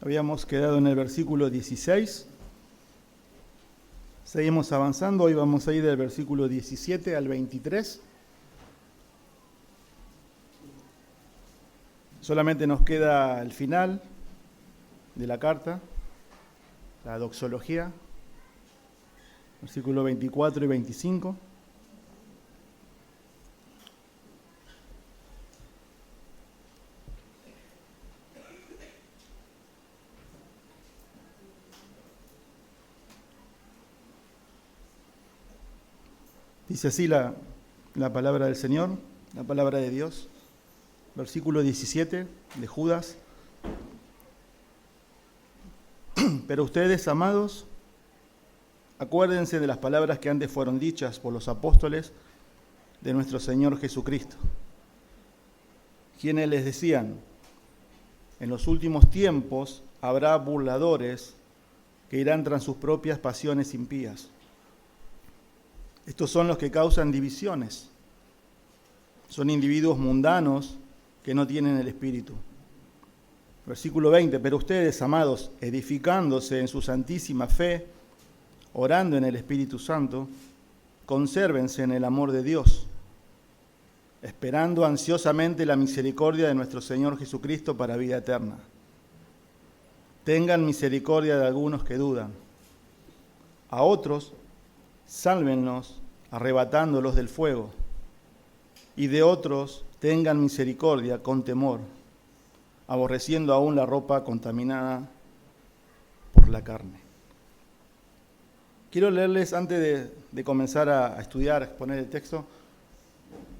Habíamos quedado en el versículo 16. Seguimos avanzando. Hoy vamos a ir del versículo 17 al 23. Solamente nos queda el final de la carta, la doxología, versículo 24 y 25. Dice así la palabra del Señor, la palabra de Dios. Versículo 17 de Judas. Pero ustedes, amados, acuérdense de las palabras que antes fueron dichas por los apóstoles de nuestro Señor Jesucristo, quienes les decían: en los últimos tiempos habrá burladores que irán tras sus propias pasiones impías. Estos son los que causan divisiones. Son individuos mundanos que no tienen el Espíritu. Versículo 20, pero ustedes, amados, edificándose en su santísima fe, orando en el Espíritu Santo, consérvense en el amor de Dios, esperando ansiosamente la misericordia de nuestro Señor Jesucristo para vida eterna. Tengan misericordia de algunos que dudan. A otros, sálvenlos arrebatándolos del fuego, y de otros tengan misericordia con temor, aborreciendo aún la ropa contaminada por la carne. Quiero leerles, antes de comenzar a estudiar, a exponer el texto,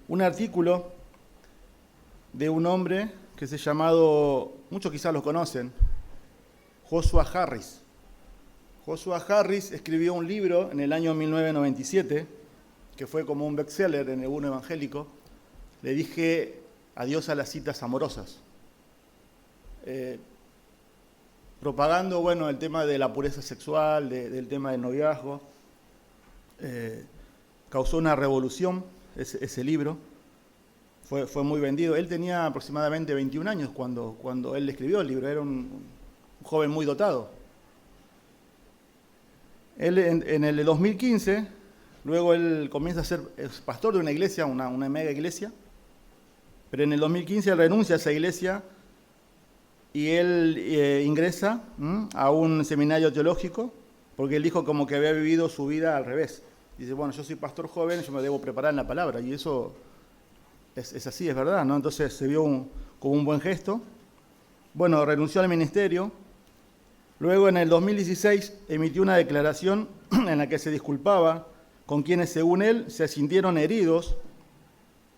un artículo de un hombre que se ha llamado, muchos quizás lo conocen, Joshua Harris. Joshua Harris escribió un libro en el año 1997, que fue como un bestseller en el mundo evangélico. Le dije adiós a las citas amorosas. Propagando, el tema de la pureza sexual, del tema del noviazgo. Causó una revolución ese libro. Fue muy vendido. Él tenía aproximadamente 21 años cuando él escribió el libro. Era un joven muy dotado. Él en el 2015, luego él comienza a ser pastor de una iglesia, una mega iglesia, pero en el 2015 él renuncia a esa iglesia y él ingresa a un seminario teológico, porque él dijo como que había vivido su vida al revés. Dice, yo soy pastor joven, yo me debo preparar en la palabra, y eso es así, es verdad, ¿no? Entonces se vio como un buen gesto. Renunció al ministerio. Luego, en el 2016, emitió una declaración en la que se disculpaba con quienes, según él, se sintieron heridos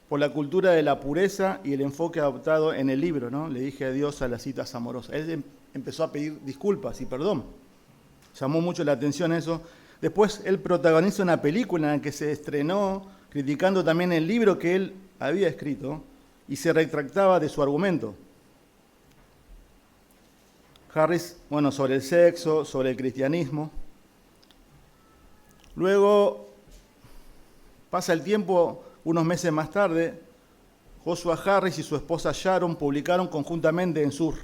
por la cultura de la pureza y el enfoque adoptado en el libro, ¿no? Le dije adiós a las citas amorosas. Él empezó a pedir disculpas y perdón. Llamó mucho la atención eso. Después, él protagoniza una película en la que se estrenó criticando también el libro que él había escrito y se retractaba de su argumento. Harris, sobre el sexo, sobre el cristianismo. Luego, pasa el tiempo, unos meses más tarde, Joshua Harris y su esposa Sharon publicaron conjuntamente en sus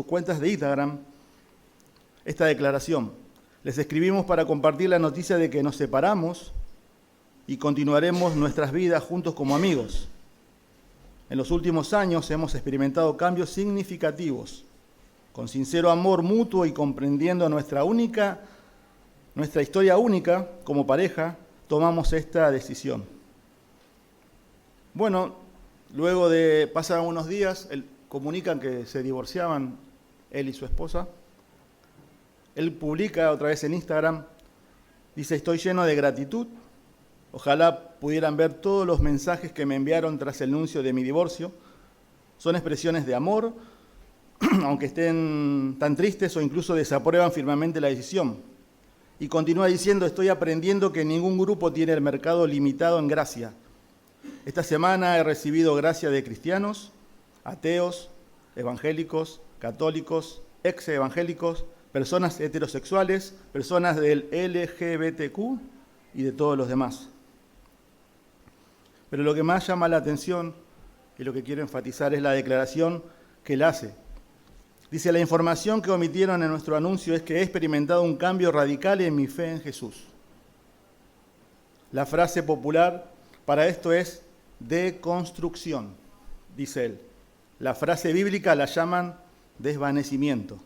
cuentas de Instagram esta declaración. Les escribimos para compartir la noticia de que nos separamos y continuaremos nuestras vidas juntos como amigos. En los últimos años hemos experimentado cambios significativos. Con sincero amor mutuo y comprendiendo nuestra historia única como pareja, tomamos esta decisión. Luego de pasar unos días, comunican que se divorciaban él y su esposa. Él publica otra vez en Instagram, dice: estoy lleno de gratitud. Ojalá pudieran ver todos los mensajes que me enviaron tras el anuncio de mi divorcio. Son expresiones de amor, aunque estén tan tristes o incluso desaprueban firmemente la decisión. Y continúa diciendo: estoy aprendiendo que ningún grupo tiene el mercado limitado en gracia. Esta semana he recibido gracia de cristianos, ateos, evangélicos, católicos, ex-evangélicos, personas heterosexuales, personas del LGBTQ y de todos los demás. Pero lo que más llama la atención y lo que quiero enfatizar es la declaración que él hace. Dice, la información que omitieron en nuestro anuncio es que he experimentado un cambio radical en mi fe en Jesús. La frase popular para esto es deconstrucción, dice él. La frase bíblica la llaman desvanecimiento.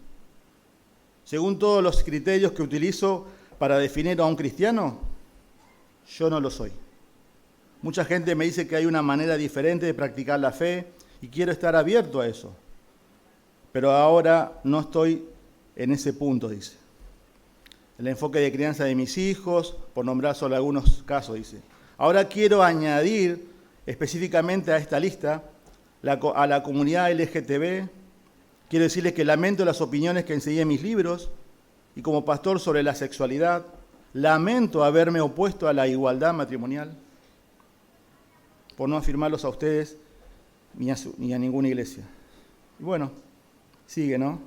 Según todos los criterios que utilizo para definir a un cristiano, yo no lo soy. Mucha gente me dice que hay una manera diferente de practicar la fe y quiero estar abierto a eso. Pero ahora no estoy en ese punto, dice. El enfoque de crianza de mis hijos, por nombrar solo algunos casos, dice. Ahora quiero añadir específicamente a esta lista a la comunidad LGTB. Quiero decirles que lamento las opiniones que enseñé en mis libros y como pastor sobre la sexualidad. Lamento haberme opuesto a la igualdad matrimonial por no afirmarlos a ustedes ni a ninguna iglesia. Y bueno, sigue, ¿no?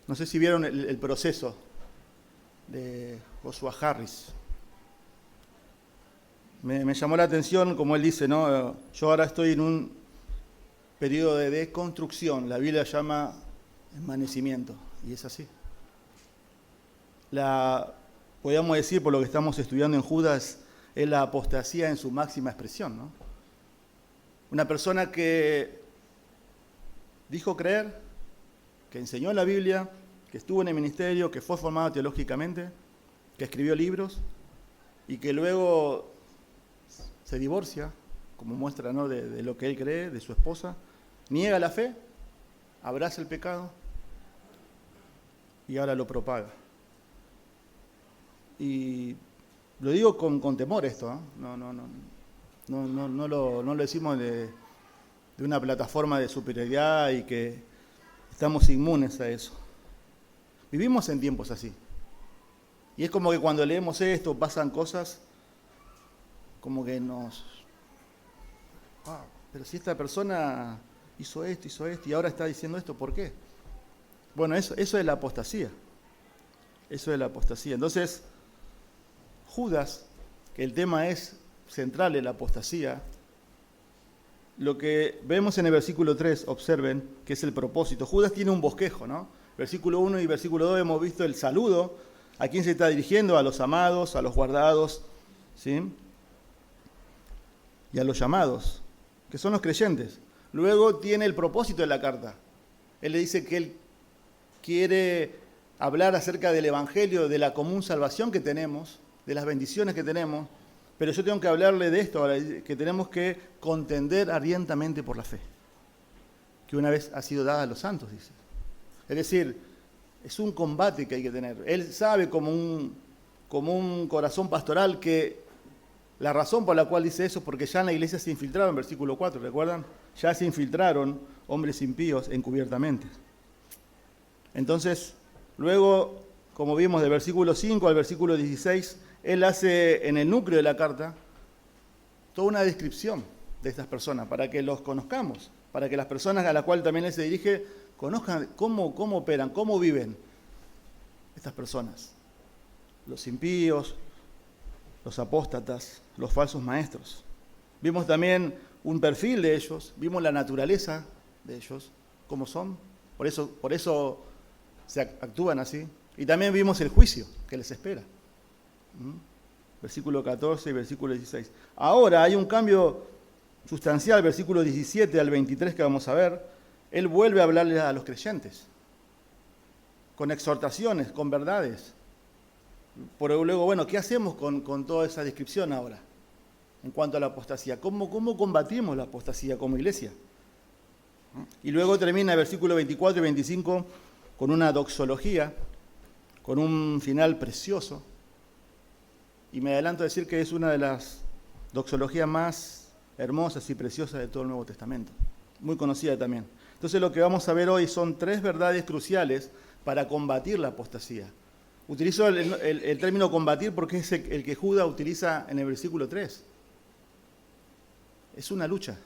No sé si vieron el proceso de Joshua Harris. Me llamó la atención, como él dice, ¿no? Yo ahora estoy en un periodo de deconstrucción. La Biblia llama envanecimiento, y es así. Podríamos decir, por lo que estamos estudiando en Judas, es la apostasía en su máxima expresión, ¿no? Una persona que dijo creer, que enseñó la Biblia, que estuvo en el ministerio, que fue formado teológicamente, que escribió libros y que luego se divorcia, como muestra, ¿no?, de lo que él cree, de su esposa, niega la fe, abraza el pecado y ahora lo propaga. Y lo digo con temor esto, ¿eh? No lo decimos de una plataforma de superioridad y que estamos inmunes a eso. Vivimos en tiempos así. Y es como que cuando leemos esto, pasan cosas como que pero si esta persona hizo esto y ahora está diciendo esto, ¿por qué? Bueno, eso es la apostasía. Eso es la apostasía. Entonces, Judas, que el tema es central en la apostasía, lo que vemos en el versículo 3, observen, que es el propósito. Judas tiene un bosquejo, ¿no? Versículo 1 y versículo 2 hemos visto el saludo. ¿A quién se está dirigiendo? A los amados, a los guardados, ¿sí? Y a los llamados, que son los creyentes. Luego tiene el propósito de la carta. Él le dice que él quiere hablar acerca del evangelio, de la común salvación que tenemos, de las bendiciones que tenemos, pero yo tengo que hablarle de esto, que tenemos que contender ardientemente por la fe, que una vez ha sido dada a los santos, dice. Es decir, es un combate que hay que tener. Él sabe como un corazón pastoral que la razón por la cual dice eso es porque ya en la iglesia se infiltraron, versículo 4, ¿recuerdan? Ya se infiltraron hombres impíos encubiertamente. Entonces, luego, como vimos del versículo 5 al versículo 16, él hace en el núcleo de la carta toda una descripción de estas personas para que los conozcamos, para que las personas a las cuales también él se dirige conozcan cómo operan, cómo viven estas personas. Los impíos, los apóstatas, los falsos maestros. Vimos también un perfil de ellos, vimos la naturaleza de ellos, cómo son, por eso se actúan así. Y también vimos el juicio que les espera. Versículo 14 y versículo 16. Ahora hay un cambio sustancial, versículo 17 al 23 que vamos a ver. Él vuelve a hablarle a los creyentes, con exhortaciones, con verdades. Pero luego, bueno, ¿qué hacemos con toda esa descripción ahora? En cuanto a la apostasía, ¿cómo combatimos la apostasía como iglesia? Y luego termina el versículo 24 y 25 con una doxología, con un final precioso. Y me adelanto a decir que es una de las doxologías más hermosas y preciosas de todo el Nuevo Testamento. Muy conocida también. Entonces lo que vamos a ver hoy son 3 verdades cruciales para combatir la apostasía. Utilizo el término combatir porque es el que Judas utiliza en el versículo 3. Es una lucha,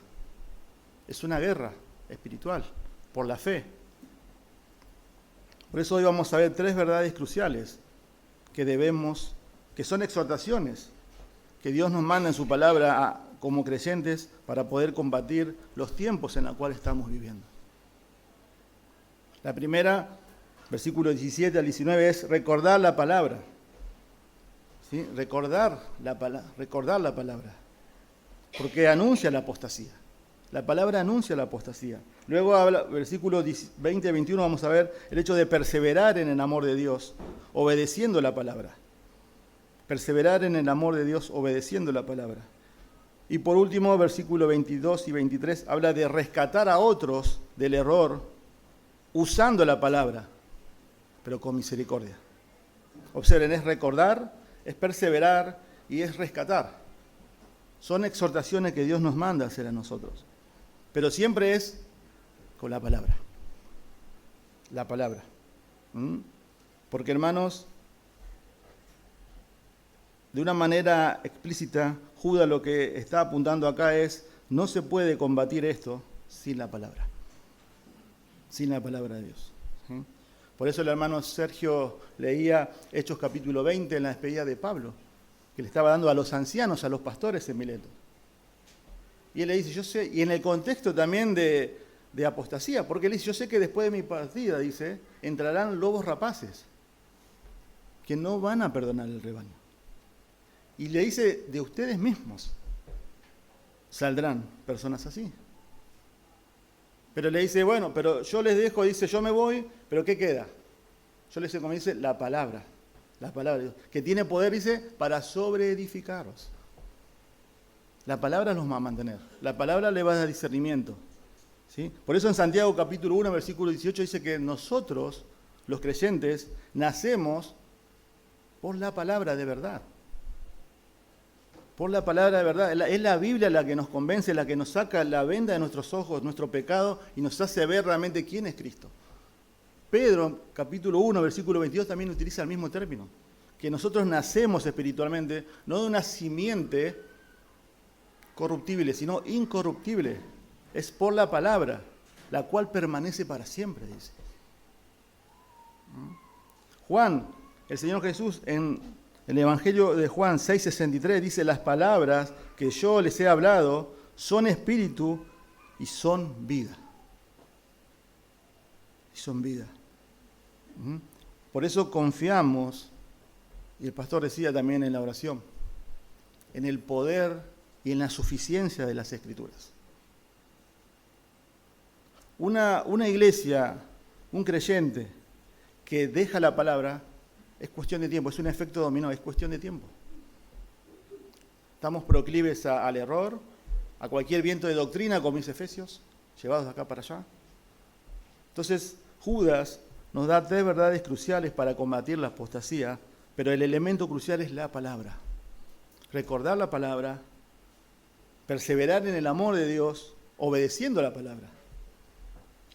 es una guerra espiritual por la fe. Por eso hoy vamos a ver 3 verdades cruciales que son exhortaciones que Dios nos manda en su palabra como creyentes para poder combatir los tiempos en los cuales estamos viviendo. La primera, versículos 17 al 19, es recordar la palabra. ¿Sí? Recordar la palabra. Porque anuncia la apostasía. La palabra anuncia la apostasía. Luego habla, versículos 20 a 21, vamos a ver el hecho de perseverar en el amor de Dios, obedeciendo la palabra. Perseverar en el amor de Dios, obedeciendo la palabra. Y por último, versículos 22 y 23, habla de rescatar a otros del error, usando la palabra, pero con misericordia. Observen, es recordar, es perseverar y es rescatar. Son exhortaciones que Dios nos manda a hacer a nosotros. Pero siempre es con la palabra. La palabra. Porque, hermanos, de una manera explícita, Judas lo que está apuntando acá es, no se puede combatir esto sin la palabra. Sin la palabra de Dios. Por eso el hermano Sergio leía Hechos capítulo 20 en la despedida de Pablo, que le estaba dando a los ancianos, a los pastores en Mileto. Y él le dice, yo sé, y en el contexto también de apostasía, porque él dice, yo sé que después de mi partida, dice, entrarán lobos rapaces, que no van a perdonar el rebaño. Y le dice, de ustedes mismos saldrán personas así. Pero le dice, bueno, pero yo les dejo, dice, yo me voy, pero ¿qué queda? Yo les dice, como dice, la palabra de Dios, que tiene poder, dice, para sobreedificaros. La palabra los va a mantener, la palabra le va a dar discernimiento. ¿Sí? Por eso en Santiago capítulo 1, versículo 18 dice que nosotros, los creyentes, nacemos por la palabra de verdad. Por la palabra de verdad. Es la Biblia la que nos convence, la que nos saca la venda de nuestros ojos, nuestro pecado, y nos hace ver realmente quién es Cristo. Pedro, capítulo 1, versículo 22, también utiliza el mismo término. Que nosotros nacemos espiritualmente, no de una simiente corruptible, sino incorruptible. Es por la palabra, la cual permanece para siempre, dice. Juan, el Señor Jesús, en el Evangelio de Juan 6:63, dice, las palabras que yo les he hablado son espíritu y son vida. Y son vida. Por eso confiamos, y el pastor decía también en la oración, en el poder y en la suficiencia de las Escrituras. Una iglesia, un creyente que deja la palabra, es cuestión de tiempo, es un efecto dominó, es cuestión de tiempo. Estamos proclives al error, a cualquier viento de doctrina, como dice Efesios, llevados de acá para allá. Entonces, Judas nos da 3 verdades cruciales para combatir la apostasía, pero el elemento crucial es la palabra. Recordar la palabra, perseverar en el amor de Dios, obedeciendo la palabra,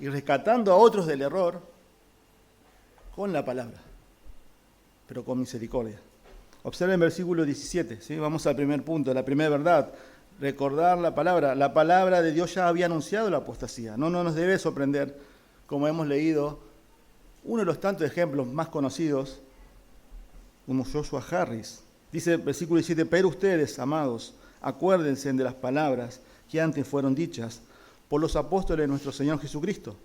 y rescatando a otros del error con la palabra, pero con misericordia. Observen el versículo 17, ¿sí? Vamos al primer punto, la primera verdad, recordar la palabra. La palabra de Dios ya había anunciado la apostasía, no nos debe sorprender, como hemos leído, uno de los tantos ejemplos más conocidos, como Joshua Harris. Dice el versículo 17, pero ustedes, amados, acuérdense de las palabras que antes fueron dichas por los apóstoles de nuestro Señor Jesucristo,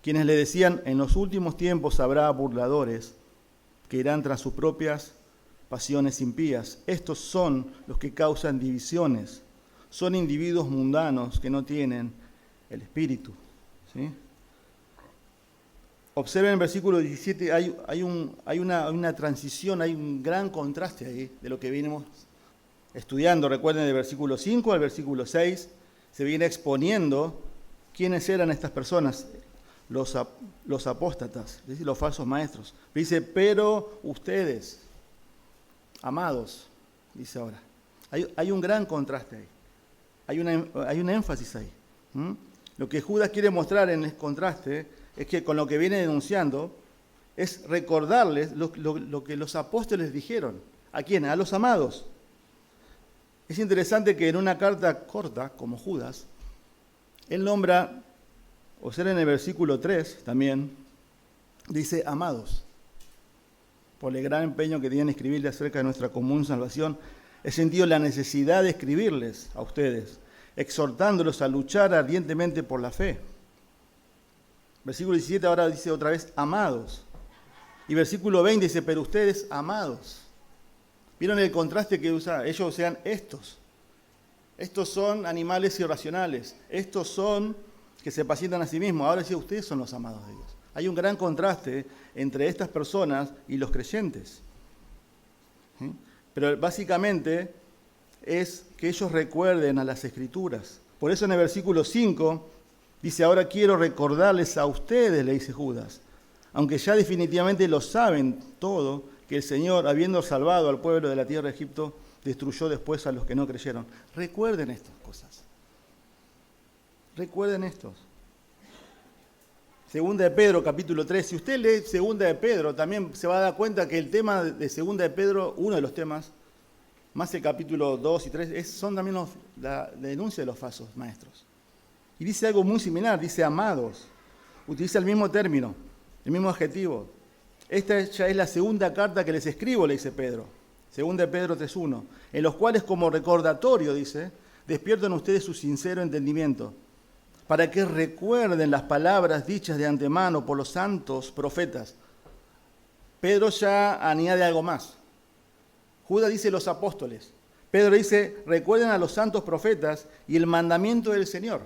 quienes le decían, en los últimos tiempos habrá burladores que irán tras sus propias pasiones impías. Estos son los que causan divisiones. Son individuos mundanos que no tienen el Espíritu. ¿Sí? Observen el versículo 17, hay una transición, hay un gran contraste ahí de lo que venimos estudiando. Recuerden, del versículo 5 al versículo 6 se viene exponiendo quiénes eran estas personas, los apóstatas, es decir, los falsos maestros. Dice, pero ustedes, amados, dice ahora. Hay un gran contraste ahí, hay un énfasis ahí. Lo que Judas quiere mostrar en el contraste es que con lo que viene denunciando es recordarles lo que los apóstoles dijeron. ¿A quién? A los amados. Es interesante que en una carta corta, como Judas, él nombra, o sea, en el versículo 3 también, dice amados. Por el gran empeño que tienen en escribirle acerca de nuestra común salvación, he sentido la necesidad de escribirles a ustedes, exhortándolos a luchar ardientemente por la fe. Versículo 17 ahora dice otra vez, amados. Y versículo 20 dice, pero ustedes, amados. ¿Vieron el contraste que usa? Ellos sean estos. Estos son animales irracionales. Estos son que se pacientan a sí mismos. Ahora dice, ustedes son los amados de Dios. Hay un gran contraste entre estas personas y los creyentes. ¿Sí? Pero básicamente es que ellos recuerden a las Escrituras. Por eso en el versículo 5 dice, ahora quiero recordarles a ustedes, le dice Judas, aunque ya definitivamente lo saben todo, que el Señor, habiendo salvado al pueblo de la tierra de Egipto, destruyó después a los que no creyeron. Recuerden estas cosas. Recuerden estos. Segunda de Pedro, capítulo 3. Si usted lee Segunda de Pedro, también se va a dar cuenta que el tema de Segunda de Pedro, uno de los temas, más el capítulo 2 y 3, son también la denuncia de los falsos maestros. Y dice algo muy similar, dice amados. Utiliza el mismo término, el mismo adjetivo. Esta ya es la segunda carta que les escribo, le dice Pedro. Segunda de Pedro 3.1. En los cuales como recordatorio, dice, despierto en ustedes su sincero entendimiento, para que recuerden las palabras dichas de antemano por los santos profetas. Pedro ya añade algo más. Judas dice los apóstoles. Pedro dice, recuerden a los santos profetas y el mandamiento del Señor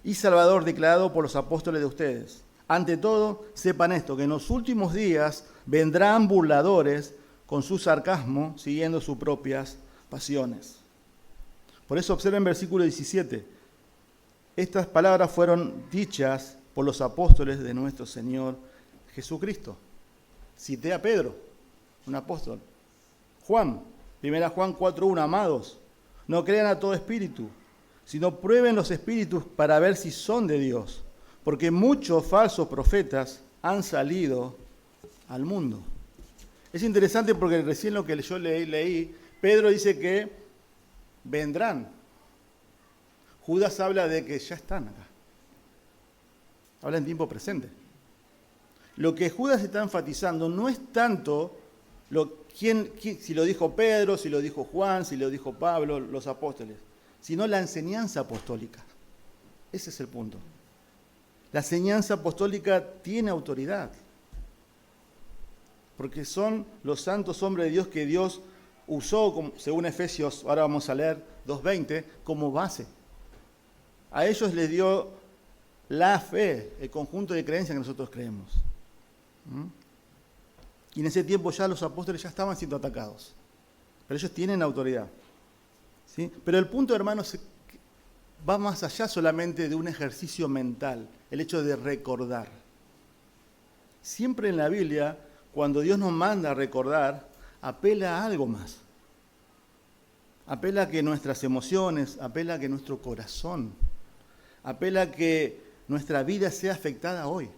y Salvador declarado por los apóstoles de ustedes. Ante todo, sepan esto, que en los últimos días vendrán burladores con su sarcasmo, siguiendo sus propias pasiones. Por eso observen versículo 17. Estas palabras fueron dichas por los apóstoles de nuestro Señor Jesucristo. Cité a Pedro, un apóstol. Juan, 1 Juan 4.1, amados, no crean a todo espíritu, sino prueben los espíritus para ver si son de Dios, porque muchos falsos profetas han salido al mundo. Es interesante porque recién lo que yo leí, Pedro dice que vendrán. Judas habla de que ya están acá. Habla en tiempo presente. Lo que Judas está enfatizando no es tanto si lo dijo Pedro, si lo dijo Juan, si lo dijo Pablo, los apóstoles, sino la enseñanza apostólica. Ese es el punto. La enseñanza apostólica tiene autoridad, porque son los santos hombres de Dios que Dios usó, según Efesios, ahora vamos a leer 2.20, como base. A ellos les dio la fe, el conjunto de creencias que nosotros creemos. Y en ese tiempo ya los apóstoles ya estaban siendo atacados, pero ellos tienen autoridad. ¿Sí? Pero el punto, hermanos, va más allá solamente de un ejercicio mental, el hecho de recordar. Siempre en la Biblia, cuando Dios nos manda a recordar, apela a algo más. Apela a que nuestras emociones, apela a que nuestro corazón, apela a que nuestra vida sea afectada hoy.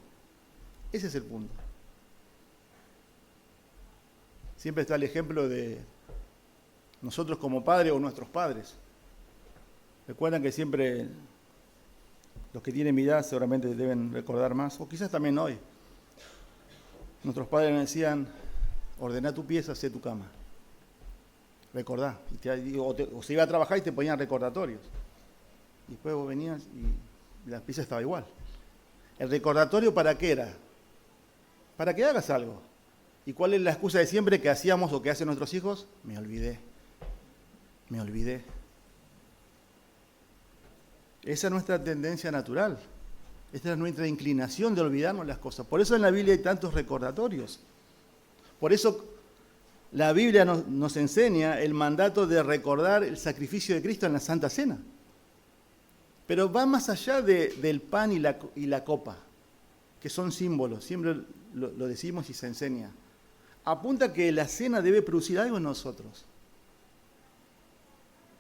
Ese es el punto. Siempre está el ejemplo de nosotros como padres o nuestros padres. Recuerdan que siempre los que tienen mi edad seguramente deben recordar más, o quizás también hoy. Nuestros padres nos decían, ordena tu pieza, hacé tu cama. Recordá. O se iba a trabajar y te ponían recordatorios. Y después vos venías y la pieza estaba igual. ¿El recordatorio para qué era? Para que hagas algo. ¿Y cuál es la excusa de siempre que hacíamos o que hacen nuestros hijos? Me olvidé. Esa es nuestra tendencia natural. Esta es nuestra inclinación de olvidarnos las cosas. Por eso en la Biblia hay tantos recordatorios. Por eso la Biblia nos enseña el mandato de recordar el sacrificio de Cristo en la Santa Cena. Pero va más allá del pan y la copa, que son símbolos. Siempre lo decimos y se enseña. Apunta que la cena debe producir algo en nosotros.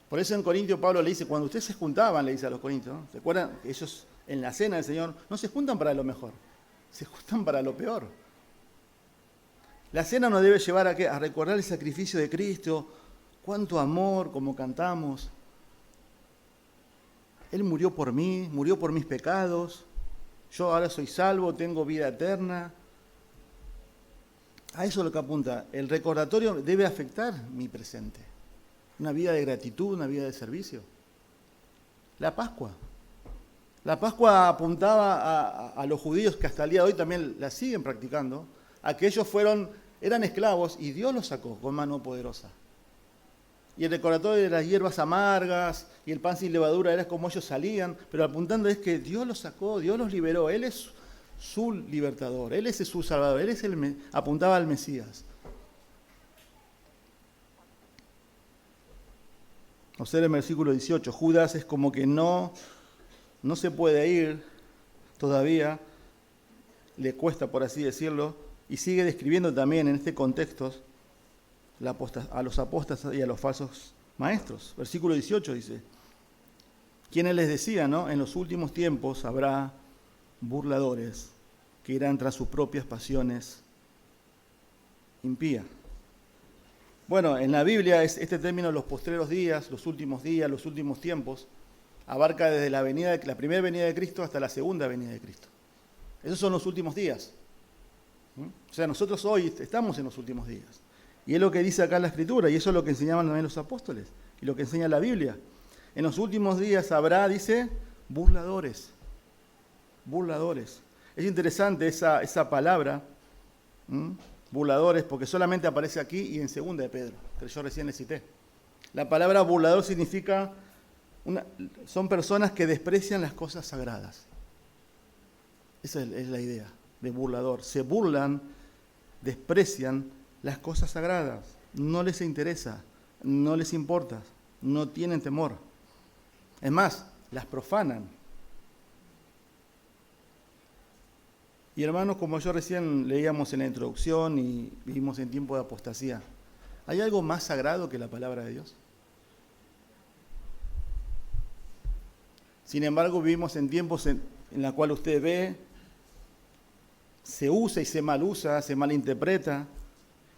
Por eso en Corintios Pablo le dice, cuando ustedes se juntaban, le dice a los corintios, ¿no? ¿Se acuerdan? Ellos en la cena del Señor no se juntan para lo mejor, se juntan para lo peor. La cena nos debe llevar a recordar el sacrificio de Cristo, cuánto amor, como cantamos. Él murió por mí, murió por mis pecados, yo ahora soy salvo, tengo vida eterna. A eso es lo que apunta. El recordatorio debe afectar mi presente. Una vida de gratitud, una vida de servicio. La Pascua La Pascua apuntaba a los judíos que hasta el día de hoy también la siguen practicando, a que ellos eran esclavos y Dios los sacó con mano poderosa. Y el recordatorio de las hierbas amargas y el pan sin levadura era como ellos salían, pero apuntando es que Dios los sacó, Dios los liberó, Él es su libertador, Él es su salvador, apuntaba al Mesías. Observen el versículo 18, Judas es como que no se puede ir todavía, le cuesta por así decirlo, y sigue describiendo también en este contexto a los apóstatas y a los falsos maestros. Versículo 18 dice, quienes les decían, ¿no? En los últimos tiempos habrá burladores que irán tras sus propias pasiones impías. Bueno, en la Biblia este término, los postreros días, los últimos tiempos, abarca desde la primera venida de Cristo hasta la segunda venida de Cristo. Esos son los últimos días. O sea, nosotros hoy estamos en los últimos días. Y es lo que dice acá la Escritura, y eso es lo que enseñaban también los apóstoles, y lo que enseña la Biblia. En los últimos días habrá, dice, burladores. Burladores. Es interesante esa palabra, burladores, porque solamente aparece aquí y en 2 de Pedro, que yo recién le cité. La palabra burlador significa, son personas que desprecian las cosas sagradas. Esa es la idea de burlador. Se burlan, desprecian las cosas sagradas. No les interesa, no les importa, no tienen temor. Es más, las profanan. Y hermanos, como yo recién leíamos en la introducción y vivimos en tiempo de apostasía, ¿hay algo más sagrado que la palabra de Dios? Sin embargo, vivimos en tiempos en la cual usted ve, se usa y se mal usa, se malinterpreta,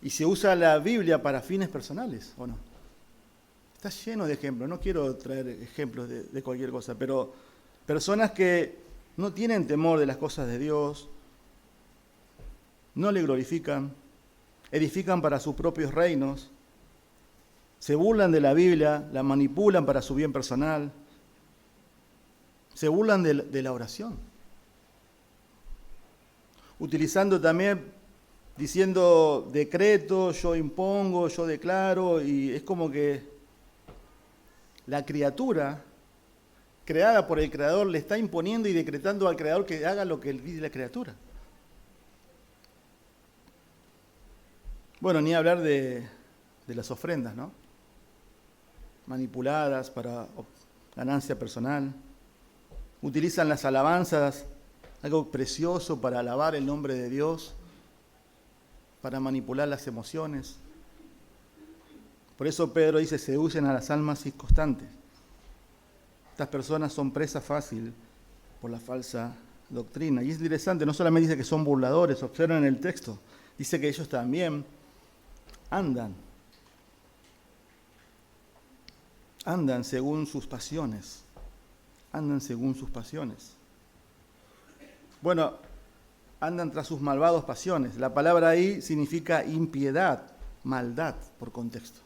y se usa la Biblia para fines personales, ¿o no? Está lleno de ejemplos, no quiero traer ejemplos de cualquier cosa, pero personas que no tienen temor de las cosas de Dios, no le glorifican, edifican para sus propios reinos, se burlan de la Biblia, la manipulan para su bien personal, se burlan de la oración, utilizando también, diciendo decreto, yo impongo, yo declaro, y es como que la criatura creada por el Creador le está imponiendo y decretando al Creador que haga lo que dice la criatura. Bueno, ni hablar de las ofrendas, ¿no? Manipuladas para ganancia personal. Utilizan las alabanzas, algo precioso para alabar el nombre de Dios, para manipular las emociones. Por eso Pedro dice, seducen a las almas inconstantes. Estas personas son presa fácil por la falsa doctrina. Y es interesante, no solamente dice que son burladores, observen el texto, dice que ellos también andan según sus pasiones. Andan según sus pasiones. Bueno, andan tras sus malvadas pasiones. La palabra ahí significa impiedad, maldad, por contexto.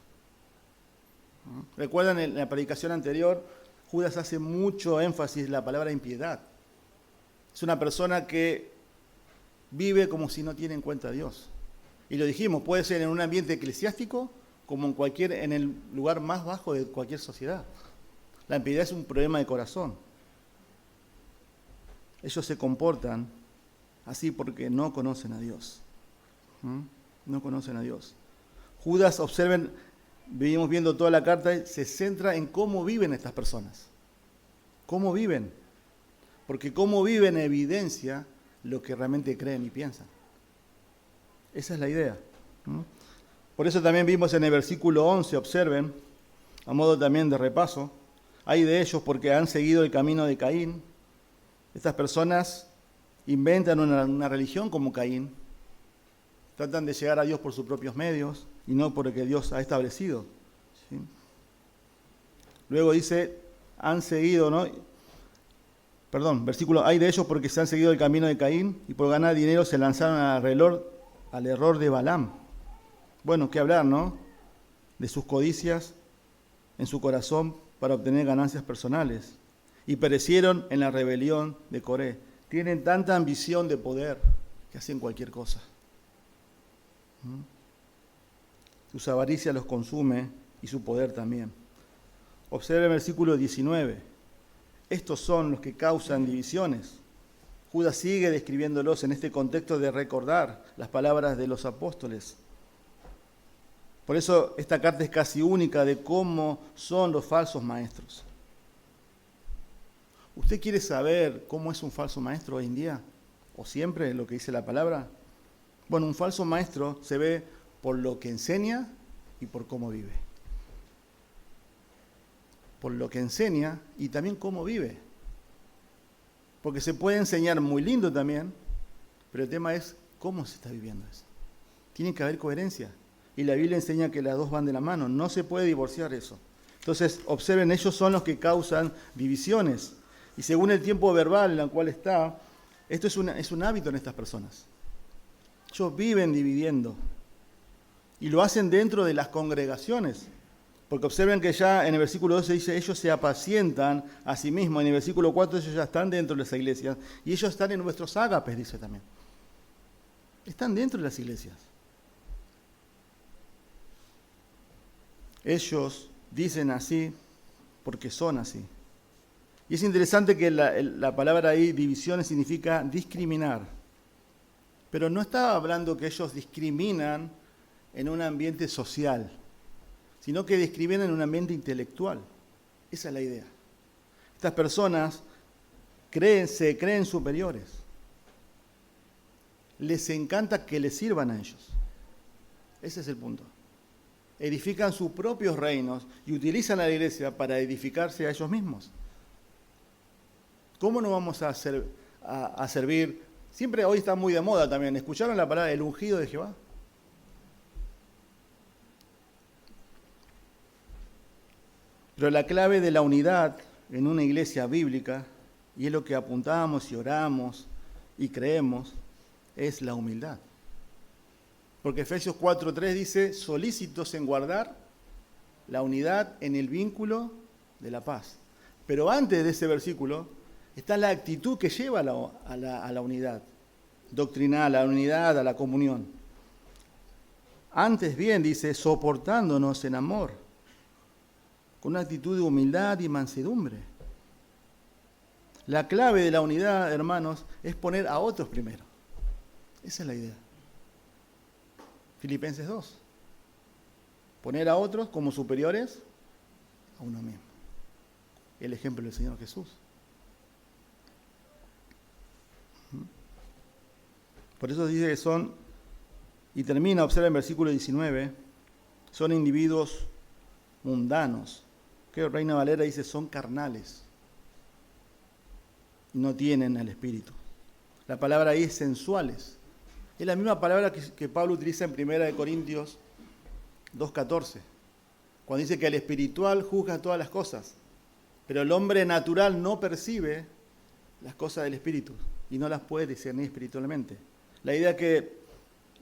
¿Recuerdan en la predicación anterior? Judas hace mucho énfasis en la palabra impiedad. Es una persona que vive como si no tiene en cuenta a Dios. Y lo dijimos, puede ser en un ambiente eclesiástico como en el lugar más bajo de cualquier sociedad. La impiedad es un problema de corazón. Ellos se comportan así porque no conocen a Dios. No conocen a Dios. Judas, observen, venimos viendo toda la carta, se centra en cómo viven estas personas. ¿Cómo viven? Porque cómo viven evidencia lo que realmente creen y piensan. Esa es la idea. Por eso también vimos en el versículo 11, observen, a modo también de repaso, hay de ellos porque han seguido el camino de Caín. Estas personas inventan una religión como Caín, tratan de llegar a Dios por sus propios medios y no por el que Dios ha establecido. ¿Sí? Luego dice, han seguido, ¿no? Versículo, hay de ellos porque se han seguido el camino de Caín y por ganar dinero se lanzaron al error de Balaam. Bueno, qué hablar, ¿no? De sus codicias en su corazón para obtener ganancias personales. y perecieron en la rebelión de Coré. Tienen tanta ambición de poder que hacen cualquier cosa. Sus avaricias los consume y su poder también. Observe el versículo 19. Estos son los que causan divisiones. Judas sigue describiéndolos en este contexto de recordar las palabras de los apóstoles. Por eso esta carta es casi única de cómo son los falsos maestros. ¿Usted quiere saber cómo es un falso maestro hoy en día? ¿O siempre lo que dice la palabra? Bueno, un falso maestro se ve por lo que enseña y por cómo vive. Por lo que enseña y también cómo vive. Porque se puede enseñar muy lindo también, pero el tema es cómo se está viviendo eso. Tiene que haber coherencia. Y la Biblia enseña que las dos van de la mano. No se puede divorciar eso. Entonces, observen, ellos son los que causan divisiones. Y según el tiempo verbal en el cual está, esto es un hábito en estas personas. Ellos viven dividiendo. Y lo hacen dentro de las congregaciones. Porque observen que ya en el versículo 12 dice, ellos se apacientan a sí mismos. En el versículo 4 ellos ya están dentro de las iglesias. Y ellos están en nuestros ágapes, dice también. Están dentro de las iglesias. Ellos dicen así porque son así. Y es interesante que la palabra ahí, divisiones, significa discriminar. Pero no estaba hablando que ellos discriminan en un ambiente social, sino que discriminan en un ambiente intelectual. Esa es la idea. Estas personas se creen superiores. Les encanta que les sirvan a ellos. Ese es el punto. Edifican sus propios reinos y utilizan a la iglesia para edificarse a ellos mismos. ¿Cómo no vamos a servir? Siempre hoy está muy de moda también. ¿Escucharon la palabra el ungido de Jehová? Pero la clave de la unidad en una iglesia bíblica, y es lo que apuntamos y oramos y creemos, es la humildad. Porque Efesios 4:3 dice, solícitos en guardar la unidad en el vínculo de la paz. Pero antes de ese versículo está la actitud que lleva a la unidad doctrinal, a la unidad, a la comunión. Antes bien, dice, soportándonos en amor, con una actitud de humildad y mansedumbre. La clave de la unidad, hermanos, es poner a otros primero. Esa es la idea. Filipenses 2. Poner a otros como superiores a uno mismo. El ejemplo del Señor Jesús. Por eso dice que son, y termina, observa en versículo 19, son individuos mundanos. Que Reina Valera dice, son carnales. No tienen el espíritu. La palabra ahí es sensuales. Es la misma palabra que Pablo utiliza en 1 Corintios 2:14, cuando dice que el espiritual juzga todas las cosas, pero el hombre natural no percibe las cosas del espíritu y no las puede discernir espiritualmente. La idea es que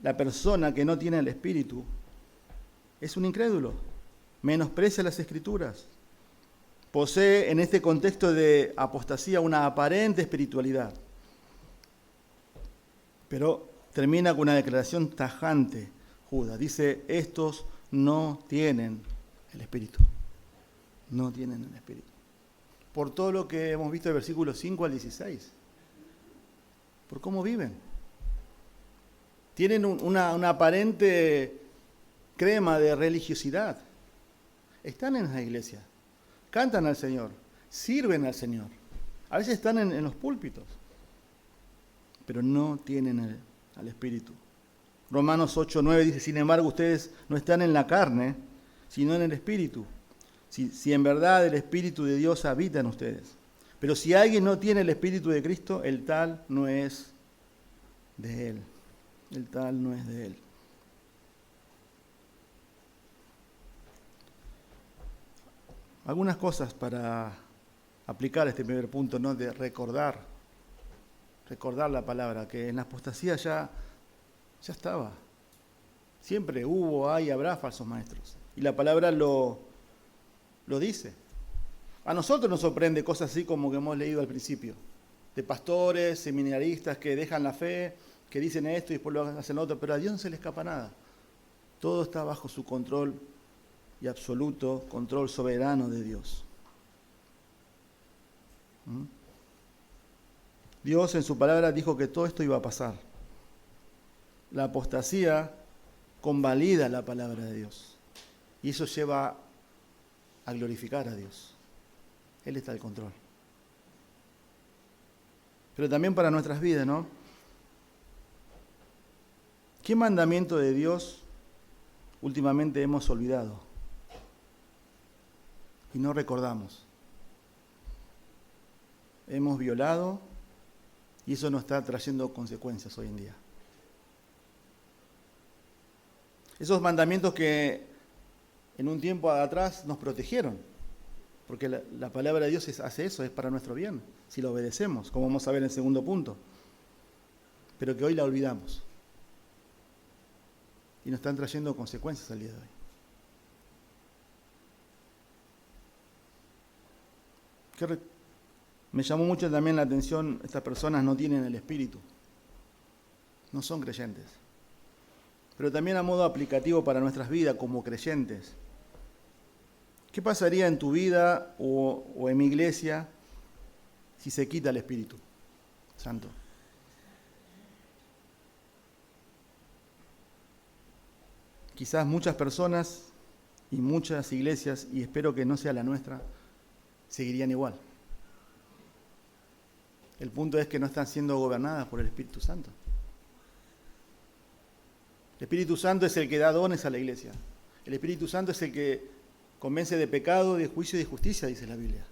la persona que no tiene el espíritu es un incrédulo, menosprecia las escrituras, posee en este contexto de apostasía una aparente espiritualidad, pero termina con una declaración tajante. Judas dice, estos no tienen el Espíritu. No tienen el Espíritu. Por todo lo que hemos visto del versículo 5 al 16. Por cómo viven. Tienen una aparente crema de religiosidad. Están en la iglesia. Cantan al Señor. Sirven al Señor. A veces están en los púlpitos. Pero no tienen al Espíritu. Romanos 8:9 dice, sin embargo, ustedes no están en la carne, sino en el Espíritu. Si en verdad el Espíritu de Dios habita en ustedes. Pero si alguien no tiene el Espíritu de Cristo, el tal no es de Él. El tal no es de Él. Algunas cosas para aplicar este primer punto, ¿no? De recordar la palabra, que en la apostasía ya estaba. Siempre hubo, hay, habrá falsos maestros. Y la palabra lo dice. A nosotros nos sorprende cosas así como que hemos leído al principio, de pastores, seminaristas que dejan la fe, que dicen esto y después lo hacen lo otro, pero a Dios no se le escapa nada. Todo está bajo su control y absoluto control soberano de Dios. Dios en su palabra dijo que todo esto iba a pasar. La apostasía convalida la palabra de Dios y eso lleva a glorificar a Dios. Él está al control. Pero también para nuestras vidas, ¿no? ¿Qué mandamiento de Dios últimamente hemos olvidado y no recordamos? Hemos violado y eso nos está trayendo consecuencias hoy en día. Esos mandamientos que en un tiempo atrás nos protegieron, porque la palabra de Dios hace eso, es para nuestro bien, si lo obedecemos, como vamos a ver en el segundo punto, pero que hoy la olvidamos y nos están trayendo consecuencias al día de hoy. Me llamó mucho también la atención, estas personas no tienen el Espíritu, no son creyentes. Pero también a modo aplicativo para nuestras vidas como creyentes. ¿Qué pasaría en tu vida o en mi iglesia si se quita el Espíritu Santo? Quizás muchas personas y muchas iglesias, y espero que no sea la nuestra, seguirían igual. El punto es que no están siendo gobernadas por el Espíritu Santo. El Espíritu Santo es el que da dones a la iglesia. El Espíritu Santo es el que convence de pecado, de juicio y de justicia, dice la Biblia.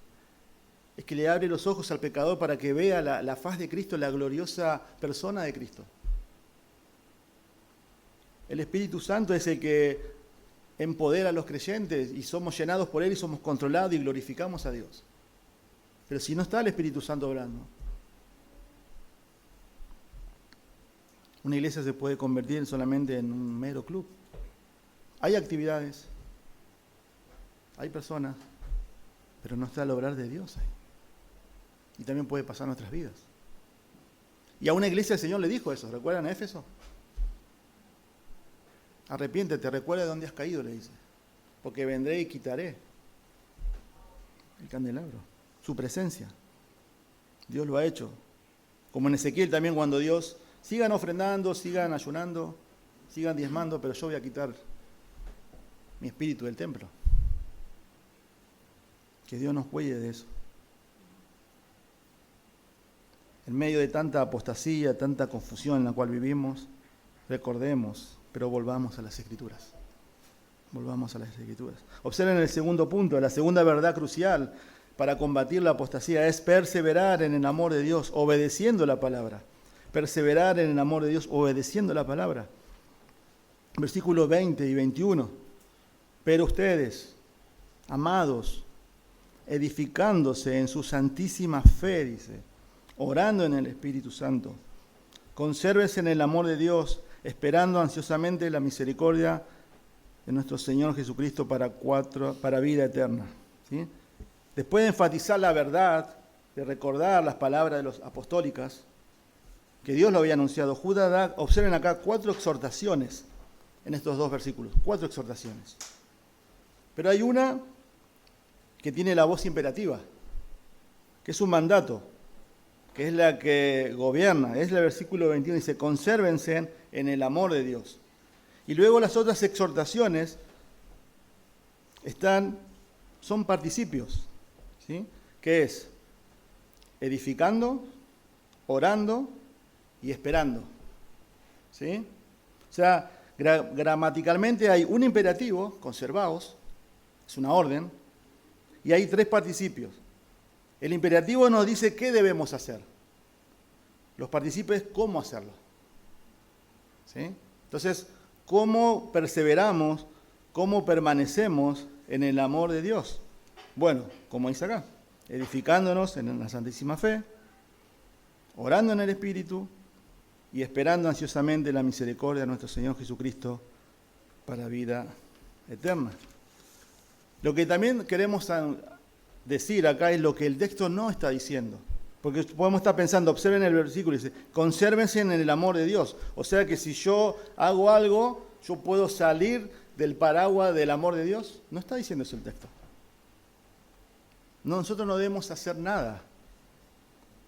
Es que le abre los ojos al pecador para que vea la faz de Cristo, la gloriosa persona de Cristo. El Espíritu Santo es el que empodera a los creyentes y somos llenados por Él y somos controlados y glorificamos a Dios. Pero si no está el Espíritu Santo obrando, una iglesia se puede convertir solamente en un mero club. Hay actividades, hay personas, pero no está el obrar de Dios ahí. Y también puede pasar en nuestras vidas. Y a una iglesia el Señor le dijo eso, ¿recuerdan a Éfeso? Arrepiéntete, recuerda de dónde has caído, le dice, porque vendré y quitaré el candelabro, su presencia. Dios lo ha hecho. Como en Ezequiel también, cuando Dios, sigan ofrendando, sigan ayunando, sigan diezmando, pero yo voy a quitar mi espíritu del templo. Que Dios nos cuide de eso. En medio de tanta apostasía, tanta confusión en la cual vivimos, recordemos, pero volvamos a las Escrituras. Volvamos a las Escrituras. Observen el segundo punto, la segunda verdad crucial para combatir la apostasía es perseverar en el amor de Dios, obedeciendo la palabra. Perseverar en el amor de Dios, obedeciendo la palabra. Versículos 20 y 21. Pero ustedes, amados, edificándose en su santísima fe, dice, orando en el Espíritu Santo, consérvense en el amor de Dios, esperando ansiosamente la misericordia de nuestro Señor Jesucristo para vida eterna. ¿Sí? Después de enfatizar la verdad, de recordar las palabras de los apostólicas, que Dios lo había anunciado, Judas da, observen acá 4 exhortaciones en estos 2 versículos, 4 exhortaciones. Pero hay una que tiene la voz imperativa, que es un mandato, que es la que gobierna, es el versículo 21, dice, consérvense en el amor de Dios. Y luego las otras exhortaciones son participios, ¿sí? Que es edificando, orando y esperando, ¿sí? O sea, gramaticalmente hay un imperativo, conservaos, es una orden, y hay 3 participios. El imperativo nos dice qué debemos hacer. Los partícipes, cómo hacerlo. ¿Sí? Entonces, ¿cómo perseveramos, cómo permanecemos en el amor de Dios? Bueno, como dice acá, edificándonos en la santísima fe, orando en el Espíritu y esperando ansiosamente la misericordia de nuestro Señor Jesucristo para vida eterna. Lo que también queremos decir acá es lo que el texto no está diciendo. Porque podemos estar pensando, observen el versículo, dice, consérvense en el amor de Dios. O sea que si yo hago algo, yo puedo salir del paraguas del amor de Dios. No está diciendo eso el texto. No, nosotros no debemos hacer nada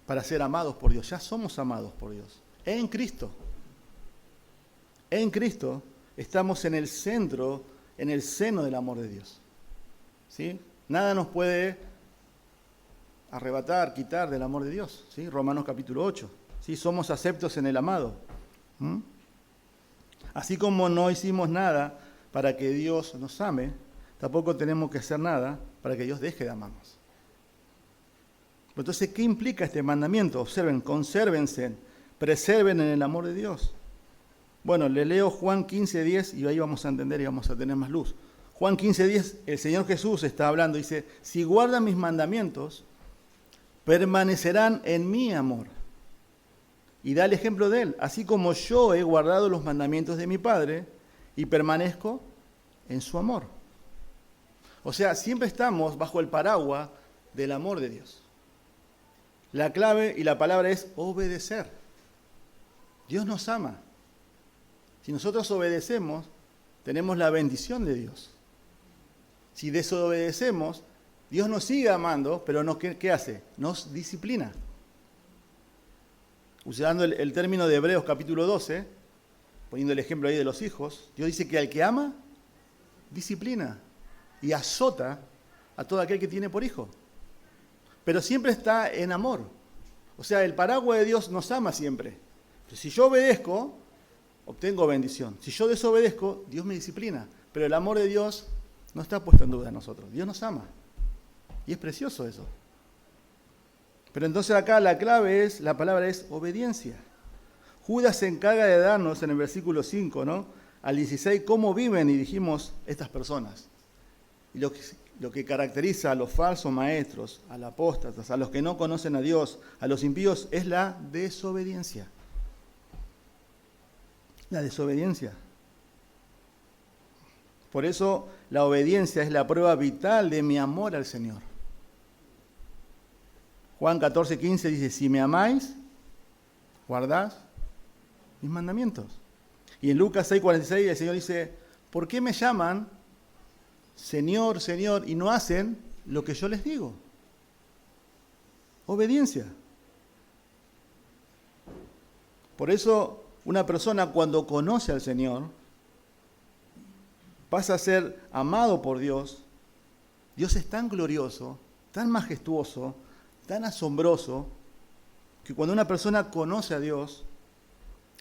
para ser amados por Dios. Ya somos amados por Dios. En Cristo. En Cristo estamos en el centro, en el seno del amor de Dios. ¿Sí? Nada nos puede arrebatar, quitar del amor de Dios. ¿Sí? Romanos capítulo 8. ¿Sí? Somos aceptos en el amado. Así como no hicimos nada para que Dios nos ame, tampoco tenemos que hacer nada para que Dios deje de amarnos. Entonces, ¿qué implica este mandamiento? Observen, consérvense, preserven en el amor de Dios. Bueno, le leo Juan 15:10 y ahí vamos a entender y vamos a tener más luz. Juan 15:10, el Señor Jesús está hablando, dice, si guardan mis mandamientos, permanecerán en mi amor. Y da el ejemplo de él, así como yo he guardado los mandamientos de mi Padre y permanezco en su amor. O sea, siempre estamos bajo el paraguas del amor de Dios. La clave y la palabra es obedecer. Dios nos ama. Si nosotros obedecemos, tenemos la bendición de Dios. Si desobedecemos, Dios nos sigue amando, pero ¿qué hace? Nos disciplina. Usando el término de Hebreos capítulo 12, poniendo el ejemplo ahí de los hijos, Dios dice que al que ama, disciplina y azota a todo aquel que tiene por hijo. Pero siempre está en amor. O sea, el paraguas de Dios nos ama siempre. Pero si yo obedezco, obtengo bendición. Si yo desobedezco, Dios me disciplina. Pero el amor de Dios no está puesto en duda en nosotros. Dios nos ama. Y es precioso eso. Pero entonces acá la clave es, la palabra es obediencia. Judas se encarga de darnos en el versículo 5, ¿no? Al 16, cómo viven, y dijimos, estas personas. Y lo que caracteriza a los falsos maestros, a los apóstatas, a los que no conocen a Dios, a los impíos, es la desobediencia. La desobediencia. Por eso la obediencia es la prueba vital de mi amor al Señor. Juan 14:15 dice, si me amáis, guardad mis mandamientos. Y en Lucas 6:46 el Señor dice, ¿por qué me llaman Señor, Señor, y no hacen lo que yo les digo? Obediencia. Por eso una persona cuando conoce al Señor pasa a ser amado por Dios. Dios es tan glorioso, tan majestuoso, tan asombroso, que cuando una persona conoce a Dios,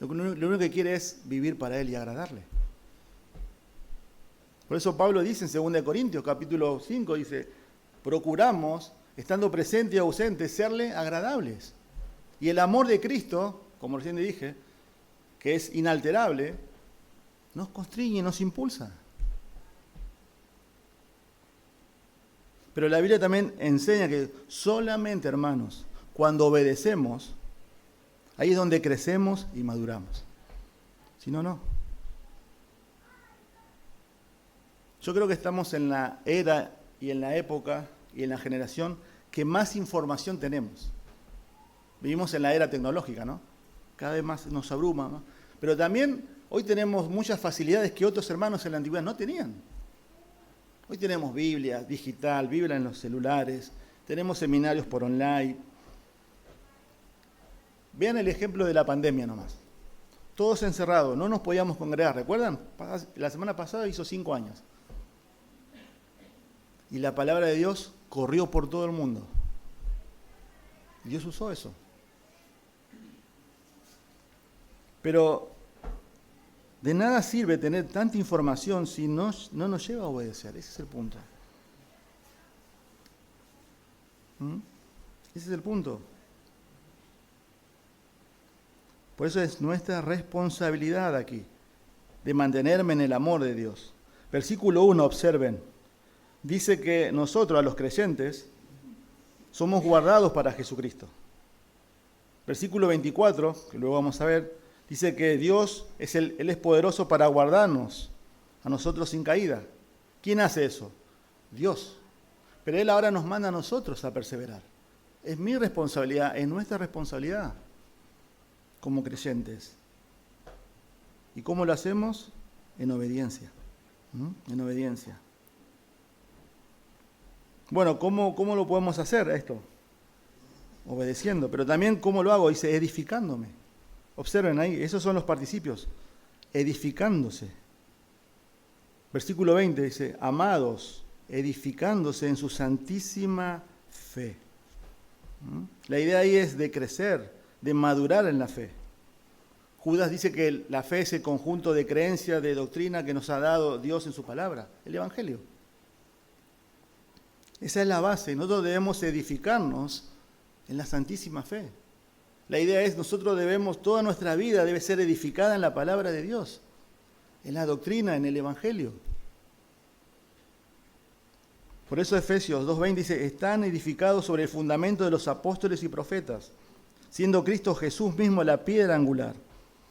lo único que quiere es vivir para Él y agradarle. Por eso Pablo dice en 2 Corintios capítulo 5, dice, procuramos, estando presentes y ausentes, serle agradables. Y el amor de Cristo, como recién le dije, que es inalterable, nos constriñe, nos impulsa. Pero la Biblia también enseña que solamente, hermanos, cuando obedecemos, ahí es donde crecemos y maduramos. Si no, no. Yo creo que estamos en la era y en la época y en la generación que más información tenemos. Vivimos en la era tecnológica, ¿no? Cada vez más nos abruma, ¿no? Pero también hoy tenemos muchas facilidades que otros hermanos en la antigüedad no tenían. Hoy tenemos Biblia digital, Biblia en los celulares, tenemos seminarios por online. Vean el ejemplo de la pandemia nomás. Todos encerrados, no nos podíamos congregar, ¿recuerdan? La semana pasada hizo 5 años. Y la palabra de Dios corrió por todo el mundo. Dios usó eso. Pero de nada sirve tener tanta información si no nos lleva a obedecer. Ese es el punto. Ese es el punto. Por eso es nuestra responsabilidad aquí, de mantenerme en el amor de Dios. Versículo 1, observen. Dice que nosotros, a los creyentes, somos guardados para Jesucristo. Versículo 24, que luego vamos a ver, dice que Dios Él es poderoso para guardarnos a nosotros sin caída. ¿Quién hace eso? Dios. Pero Él ahora nos manda a nosotros a perseverar. Es mi responsabilidad, es nuestra responsabilidad como creyentes. ¿Y cómo lo hacemos? En obediencia. En obediencia. Bueno, ¿cómo lo podemos hacer esto? Obedeciendo. Pero también, ¿cómo lo hago? Dice, edificándome. Observen ahí, esos son los participios. Edificándose. Versículo 20 dice, amados, edificándose en su santísima fe. La idea ahí es de crecer, de madurar en la fe. Judas dice que la fe es el conjunto de creencias, de doctrina que nos ha dado Dios en su palabra, el Evangelio. Esa es la base. Nosotros debemos edificarnos en la santísima fe. La idea es, nosotros toda nuestra vida debe ser edificada en la palabra de Dios, en la doctrina, en el Evangelio. Por eso Efesios 2:20 dice, están edificados sobre el fundamento de los apóstoles y profetas, siendo Cristo Jesús mismo la piedra angular,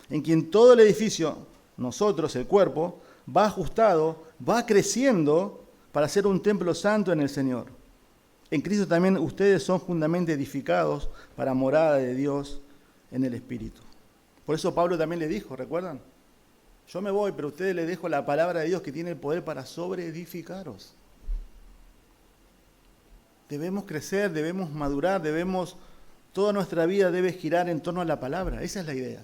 en quien todo el edificio, nosotros, el cuerpo, va ajustado, va creciendo para ser un templo santo en el Señor. En Cristo también ustedes son fundamentalmente edificados para morada de Dios en el Espíritu. Por eso Pablo también le dijo, ¿recuerdan? Yo me voy, pero a ustedes les dejo la palabra de Dios que tiene el poder para sobreedificaros. Debemos crecer, debemos madurar, toda nuestra vida debe girar en torno a la palabra. Esa es la idea.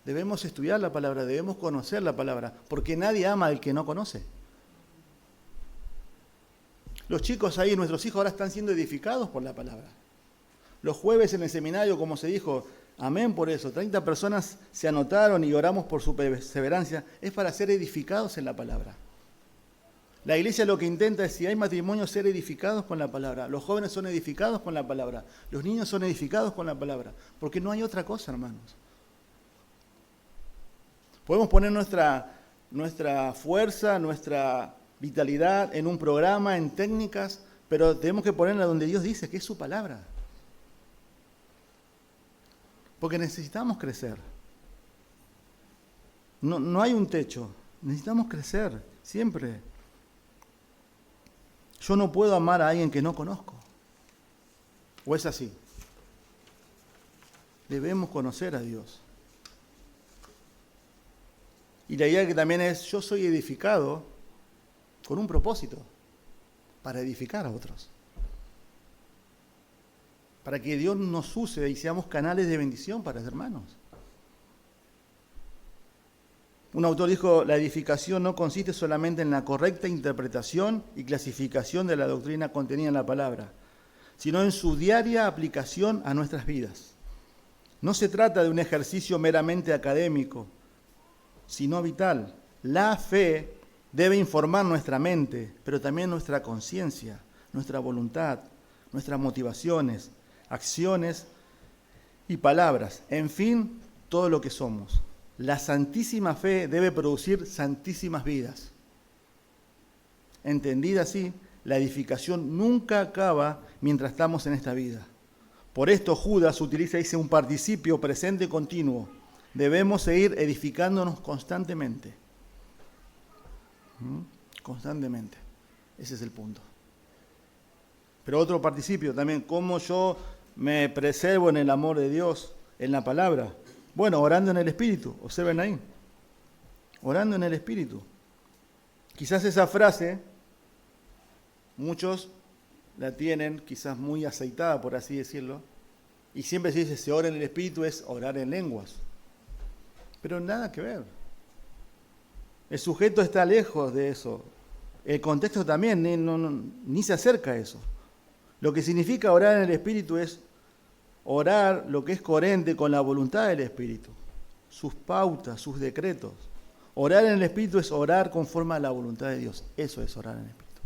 Debemos estudiar la palabra, debemos conocer la palabra, porque nadie ama al que no conoce. Los chicos ahí, nuestros hijos ahora están siendo edificados por la palabra. Los jueves en el seminario, como se dijo, amén por eso, 30 personas se anotaron y oramos por su perseverancia, es para ser edificados en la palabra. La iglesia lo que intenta es, si hay matrimonios, ser edificados con la palabra. Los jóvenes son edificados con la palabra. Los niños son edificados con la palabra. Porque no hay otra cosa, hermanos. Podemos poner nuestra fuerza, nuestra vitalidad en un programa, en técnicas, pero tenemos que ponerla donde Dios dice, que es su palabra. Porque necesitamos crecer. No hay un techo. Necesitamos crecer, siempre. Yo no puedo amar a alguien que no conozco. ¿O es así? Debemos conocer a Dios. Y la idea que también es, yo soy edificado con un propósito, para edificar a otros. Para que Dios nos use y seamos canales de bendición para los hermanos. Un autor dijo, la edificación no consiste solamente en la correcta interpretación y clasificación de la doctrina contenida en la palabra, sino en su diaria aplicación a nuestras vidas. No se trata de un ejercicio meramente académico, sino vital. La fe debe informar nuestra mente, pero también nuestra conciencia, nuestra voluntad, nuestras motivaciones, acciones y palabras, en fin, todo lo que somos. La santísima fe debe producir santísimas vidas. Entendida así, la edificación nunca acaba mientras estamos en esta vida. Por esto Judas utiliza, dice, un participio presente continuo. Debemos seguir edificándonos constantemente. Constantemente. Ese es el punto. Pero otro participio también, cómo yo me preservo en el amor de Dios, en la palabra. Bueno, orando en el Espíritu, observen ahí. Orando en el Espíritu. Quizás esa frase, muchos la tienen quizás muy aceitada, por así decirlo, y siempre se dice, se ora en el Espíritu, es orar en lenguas. Pero nada que ver. El sujeto está lejos de eso. El contexto también ni se acerca a eso. Lo que significa orar en el Espíritu es orar lo que es coherente con la voluntad del Espíritu, sus pautas, sus decretos. Orar en el Espíritu es orar conforme a la voluntad de Dios. Eso es orar en el Espíritu.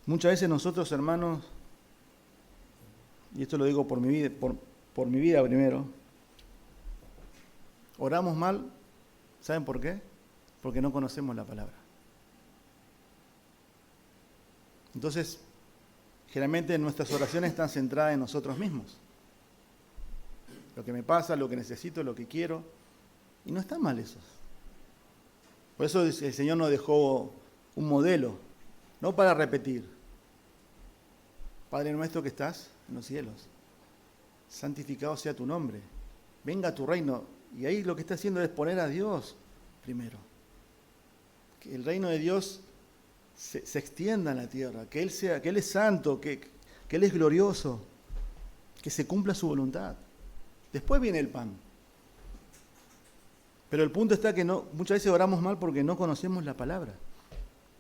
Muchas veces nosotros, hermanos, y esto lo digo por mi vida primero, oramos mal, ¿saben por qué? Porque no conocemos la palabra. Entonces, generalmente nuestras oraciones están centradas en nosotros mismos. Lo que me pasa, lo que necesito, lo que quiero. Y no está mal eso. Por eso el Señor nos dejó un modelo, no para repetir. Padre nuestro que estás en los cielos, santificado sea tu nombre, venga a tu reino. Y ahí lo que está haciendo es poner a Dios primero. Que el reino de Dios se extienda en la tierra, que Él es santo, que Él es glorioso, que se cumpla su voluntad. Después viene el pan. Pero el punto está que muchas veces oramos mal porque no conocemos la palabra.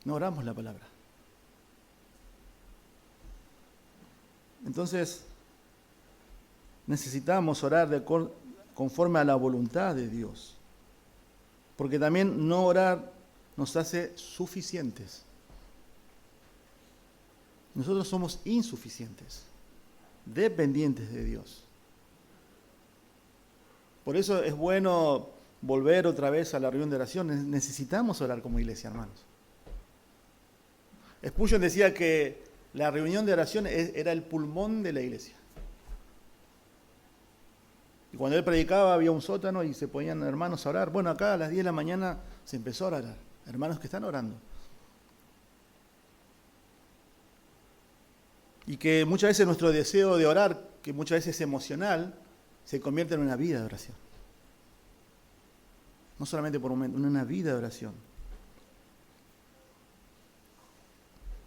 No oramos la palabra. Entonces, necesitamos orar conforme a la voluntad de Dios. Porque también no orar nos hace suficientes. Nosotros somos insuficientes, dependientes de Dios. Por eso es bueno volver otra vez a la reunión de oración. Necesitamos orar como iglesia, hermanos. Spurgeon decía que la reunión de oración era el pulmón de la iglesia. Y cuando él predicaba había un sótano y se ponían hermanos a orar. Bueno, acá a las 10 de la mañana se empezó a orar. Hermanos que están orando. Y que muchas veces nuestro deseo de orar, que muchas veces es emocional, se convierte en una vida de oración. No solamente por un momento, en una vida de oración.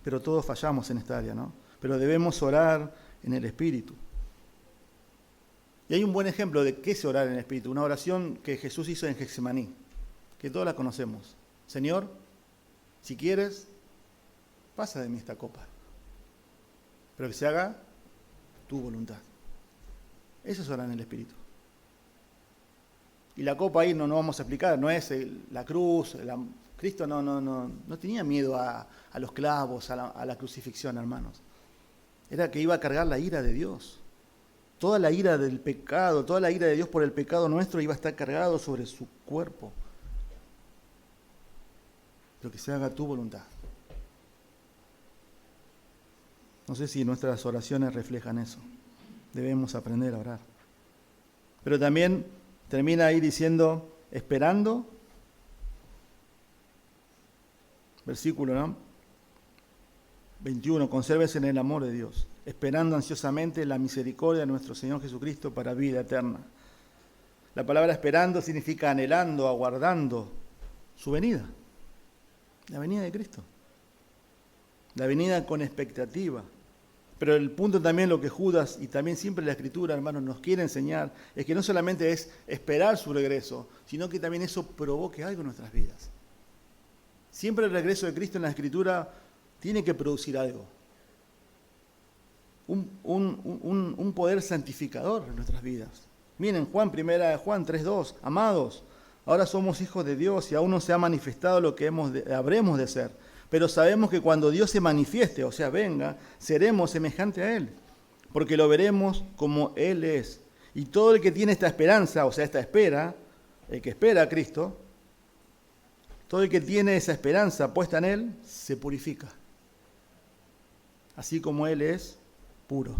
Pero todos fallamos en esta área, ¿no? Pero debemos orar en el Espíritu. Y hay un buen ejemplo de qué es orar en el Espíritu. Una oración que Jesús hizo en Getsemaní, que todos la conocemos. Señor, si quieres, pasa de mí esta copa, pero que se haga tu voluntad. Eso es orar en el Espíritu. Y la copa ahí no vamos a explicar, no es la cruz. Cristo no tenía miedo a los clavos, a la crucifixión, hermanos. Era que iba a cargar la ira de Dios. Toda la ira del pecado, toda la ira de Dios por el pecado nuestro iba a estar cargado sobre su cuerpo. Pero que se haga tu voluntad. No sé si nuestras oraciones reflejan eso. Debemos aprender a orar. Pero también termina ahí diciendo, esperando, versículo, ¿no? 21, consérvese en el amor de Dios, esperando ansiosamente la misericordia de nuestro Señor Jesucristo para vida eterna. La palabra esperando significa anhelando, aguardando su venida, la venida de Cristo, la venida con expectativa. Pero el punto también, lo que Judas y también siempre la Escritura, hermanos, nos quiere enseñar, es que no solamente es esperar su regreso, sino que también eso provoque algo en nuestras vidas. Siempre el regreso de Cristo en la Escritura tiene que producir algo. Un poder santificador en nuestras vidas. Miren, Juan 3:2, amados, ahora somos hijos de Dios y aún no se ha manifestado lo que habremos de ser. Pero sabemos que cuando Dios se manifieste, o sea, venga, seremos semejantes a Él, porque lo veremos como Él es. Y todo el que tiene esta esperanza, o sea, esta espera, el que espera a Cristo, todo el que tiene esa esperanza puesta en Él, se purifica. Así como Él es puro.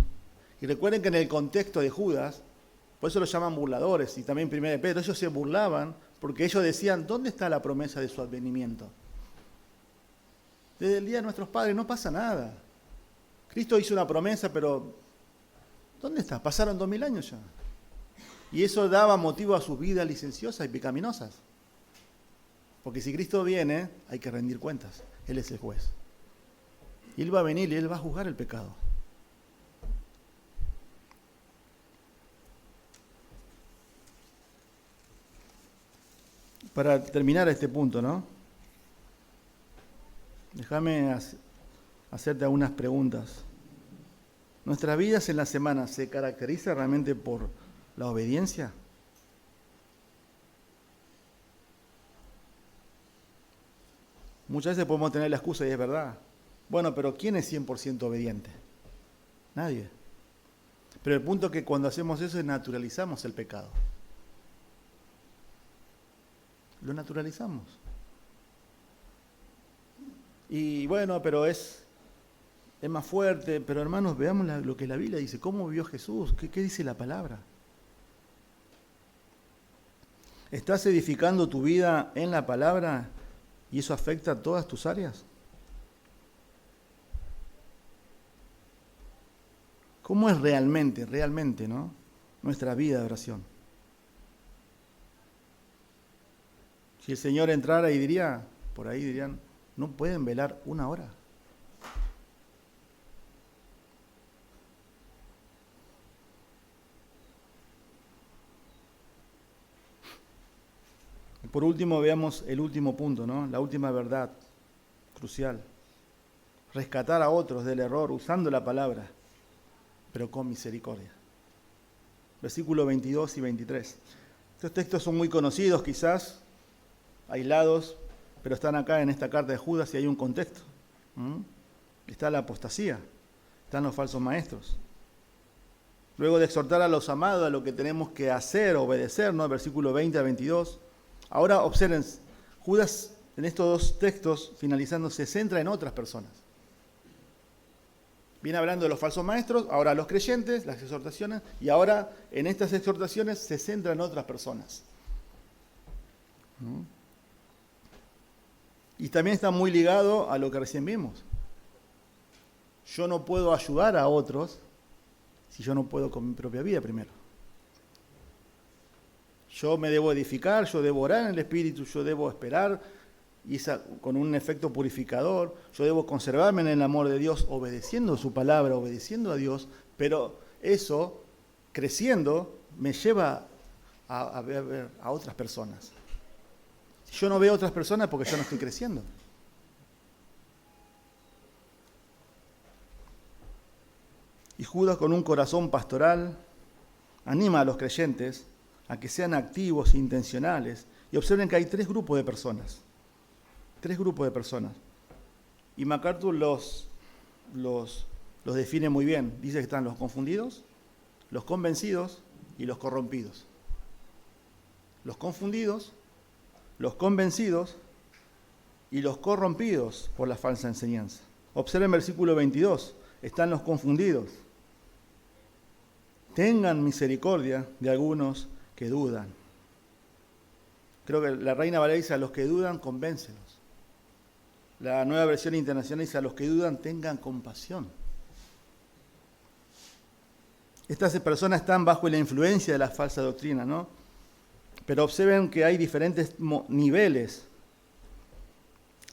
Y recuerden que en el contexto de Judas, por eso lo llaman burladores, y también 1 Pedro, ellos se burlaban porque ellos decían, ¿dónde está la promesa de su advenimiento? Desde el día de nuestros padres no pasa nada. Cristo hizo una promesa, pero ¿dónde está? Pasaron 2000 años ya. Y eso daba motivo a sus vidas licenciosas y pecaminosas. Porque si Cristo viene, hay que rendir cuentas. Él es el juez. Y Él va a venir y Él va a juzgar el pecado. Para terminar este punto, ¿no? Déjame hacerte algunas preguntas. ¿Nuestras vidas en la semana se caracteriza realmente por la obediencia? Muchas veces podemos tener la excusa, y es verdad. Bueno, pero ¿quién es 100% obediente? Nadie. Pero el punto es que cuando hacemos eso, naturalizamos el pecado. Lo naturalizamos. Y bueno, pero es más fuerte. Pero hermanos, veamos lo que la Biblia dice. ¿Cómo vio Jesús? ¿Qué dice la palabra? ¿Estás edificando tu vida en la palabra ¿Y eso afecta a todas tus áreas? ¿Cómo es realmente, ¿no?, nuestra vida de oración? Si el Señor entrara y por ahí dirían, ¿no pueden velar una hora? Y por último, veamos el último punto, ¿no?, la última verdad crucial. Rescatar a otros del error usando la palabra, pero con misericordia. Versículos 22 y 23. Estos textos son muy conocidos, quizás, aislados, pero están acá en esta carta de Judas y hay un contexto. Está la apostasía, están los falsos maestros. Luego de exhortar a los amados a lo que tenemos que hacer, obedecer, ¿no?, versículo 20 a 22. Ahora observen, Judas en estos dos textos, finalizando, se centra en otras personas. Viene hablando de los falsos maestros, ahora los creyentes, las exhortaciones, y ahora en estas exhortaciones se centra en otras personas. Y también está muy ligado a lo que recién vimos. Yo no puedo ayudar a otros si yo no puedo con mi propia vida primero. Yo me debo edificar, yo debo orar en el Espíritu, yo debo esperar y con un efecto purificador, yo debo conservarme en el amor de Dios, obedeciendo su palabra, obedeciendo a Dios, pero eso, creciendo, me lleva a ver a otras personas. Si yo no veo a otras personas es porque yo no estoy creciendo. Y Judas, con un corazón pastoral, anima a los creyentes a que sean activos e intencionales. Y observen que hay tres grupos de personas. Y MacArthur los define muy bien. Dice que están los confundidos, los convencidos y los corrompidos. Los confundidos, los convencidos y los corrompidos por la falsa enseñanza. Observen versículo 22. Están los confundidos. Tengan misericordia de algunos que dudan. Creo que la Reina Valera dice: a los que dudan, convéncelos. La Nueva Versión Internacional dice: a los que dudan, tengan compasión. Estas personas están bajo la influencia de la falsa doctrina, ¿no? Pero observen que hay diferentes niveles.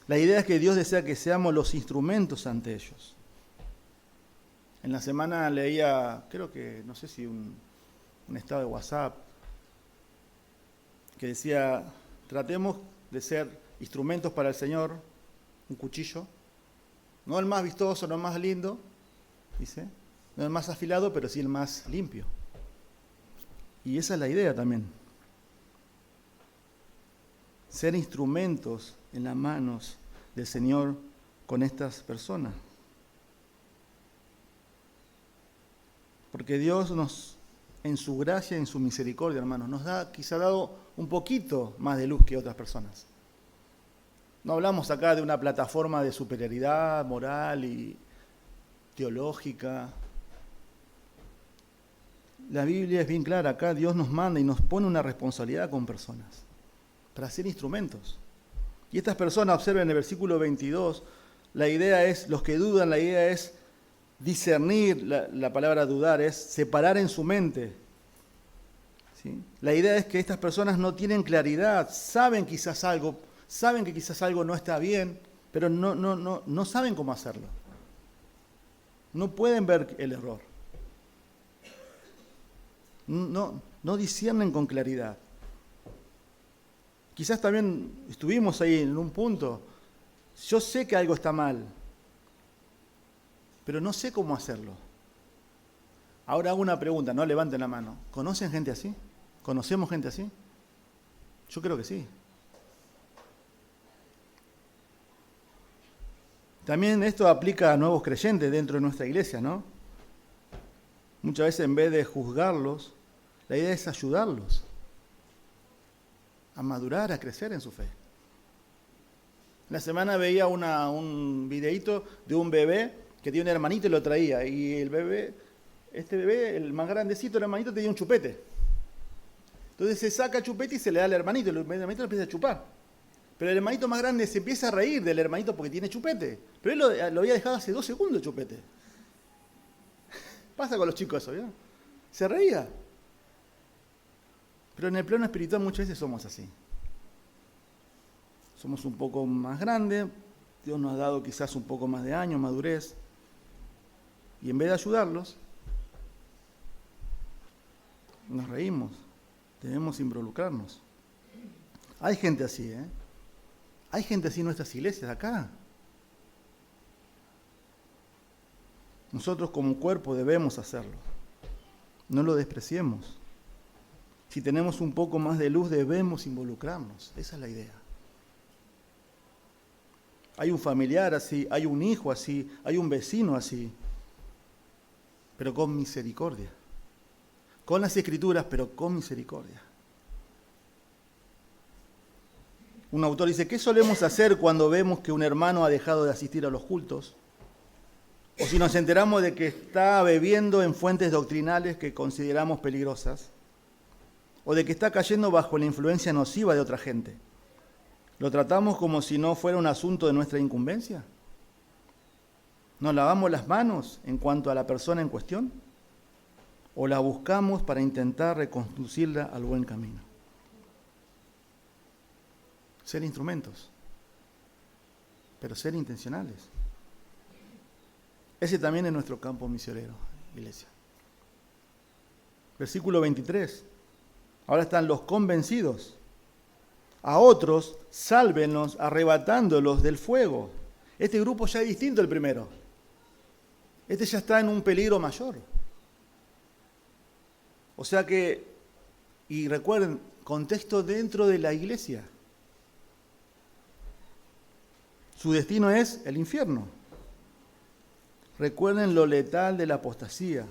La idea es que Dios desea que seamos los instrumentos ante ellos. En la semana leía, creo que, no sé si un estado de WhatsApp, que decía: tratemos de ser instrumentos para el Señor, un cuchillo, no el más vistoso, no el más lindo, dice, no el más afilado, pero sí el más limpio. Y esa es la idea también. Ser instrumentos en las manos del Señor con estas personas. Porque Dios nos, en su gracia y en su misericordia, hermanos, nos da, quizá dado un poquito más de luz que otras personas. No hablamos acá de una plataforma de superioridad moral y teológica. La Biblia es bien clara, acá Dios nos manda y nos pone una responsabilidad con personas para ser instrumentos. Y estas personas, observen en el versículo 22, la idea es, los que dudan, la idea es discernir, la palabra dudar es separar en su mente. ¿Sí? La idea es que estas personas no tienen claridad, saben que quizás algo no está bien, pero no saben cómo hacerlo. No pueden ver el error. No disciernen con claridad. Quizás también estuvimos ahí en un punto. Yo sé que algo está mal, pero no sé cómo hacerlo. Ahora hago una pregunta, no levanten la mano. ¿Conocen gente así? ¿Conocemos gente así? Yo creo que sí. También esto aplica a nuevos creyentes dentro de nuestra iglesia, ¿no? Muchas veces en vez de juzgarlos, la idea es ayudarlos a madurar, a crecer en su fe. La semana veía un videíto de un bebé que tiene un hermanito y lo traía. Y el bebé, el más grandecito, el hermanito, tenía un chupete. Entonces se saca el chupete y se le da al hermanito. Y el hermanito lo empieza a chupar. Pero el hermanito más grande se empieza a reír del hermanito porque tiene chupete. Pero él lo había dejado hace 2 segundos el chupete. Pasa con los chicos eso, ¿vio? Se reía. Pero en el plano espiritual muchas veces somos así. Somos un poco más grandes, Dios nos ha dado quizás un poco más de años, madurez. Y en vez de ayudarlos, nos reímos. Debemos involucrarnos. Hay gente así, ¿eh? Hay gente así en nuestras iglesias acá. Nosotros como cuerpo debemos hacerlo. No lo despreciemos. Si tenemos un poco más de luz, debemos involucrarnos. Esa es la idea. Hay un familiar así, hay un hijo así, hay un vecino así. Pero con misericordia. Con las Escrituras, pero con misericordia. Un autor dice, ¿qué solemos hacer cuando vemos que un hermano ha dejado de asistir a los cultos? O si nos enteramos de que está bebiendo en fuentes doctrinales que consideramos peligrosas, o de que está cayendo bajo la influencia nociva de otra gente. ¿Lo tratamos como si no fuera un asunto de nuestra incumbencia? ¿Nos lavamos las manos en cuanto a la persona en cuestión? ¿O la buscamos para intentar reconducirla al buen camino? Ser instrumentos, pero ser intencionales. Ese también es nuestro campo misionero, iglesia. Versículo 23. Ahora están los convencidos. A otros, sálvenlos arrebatándolos del fuego. Este grupo ya es distinto al primero. Este ya está en un peligro mayor. O sea que, y recuerden, contexto dentro de la iglesia. Su destino es el infierno. Recuerden lo letal de la apostasía.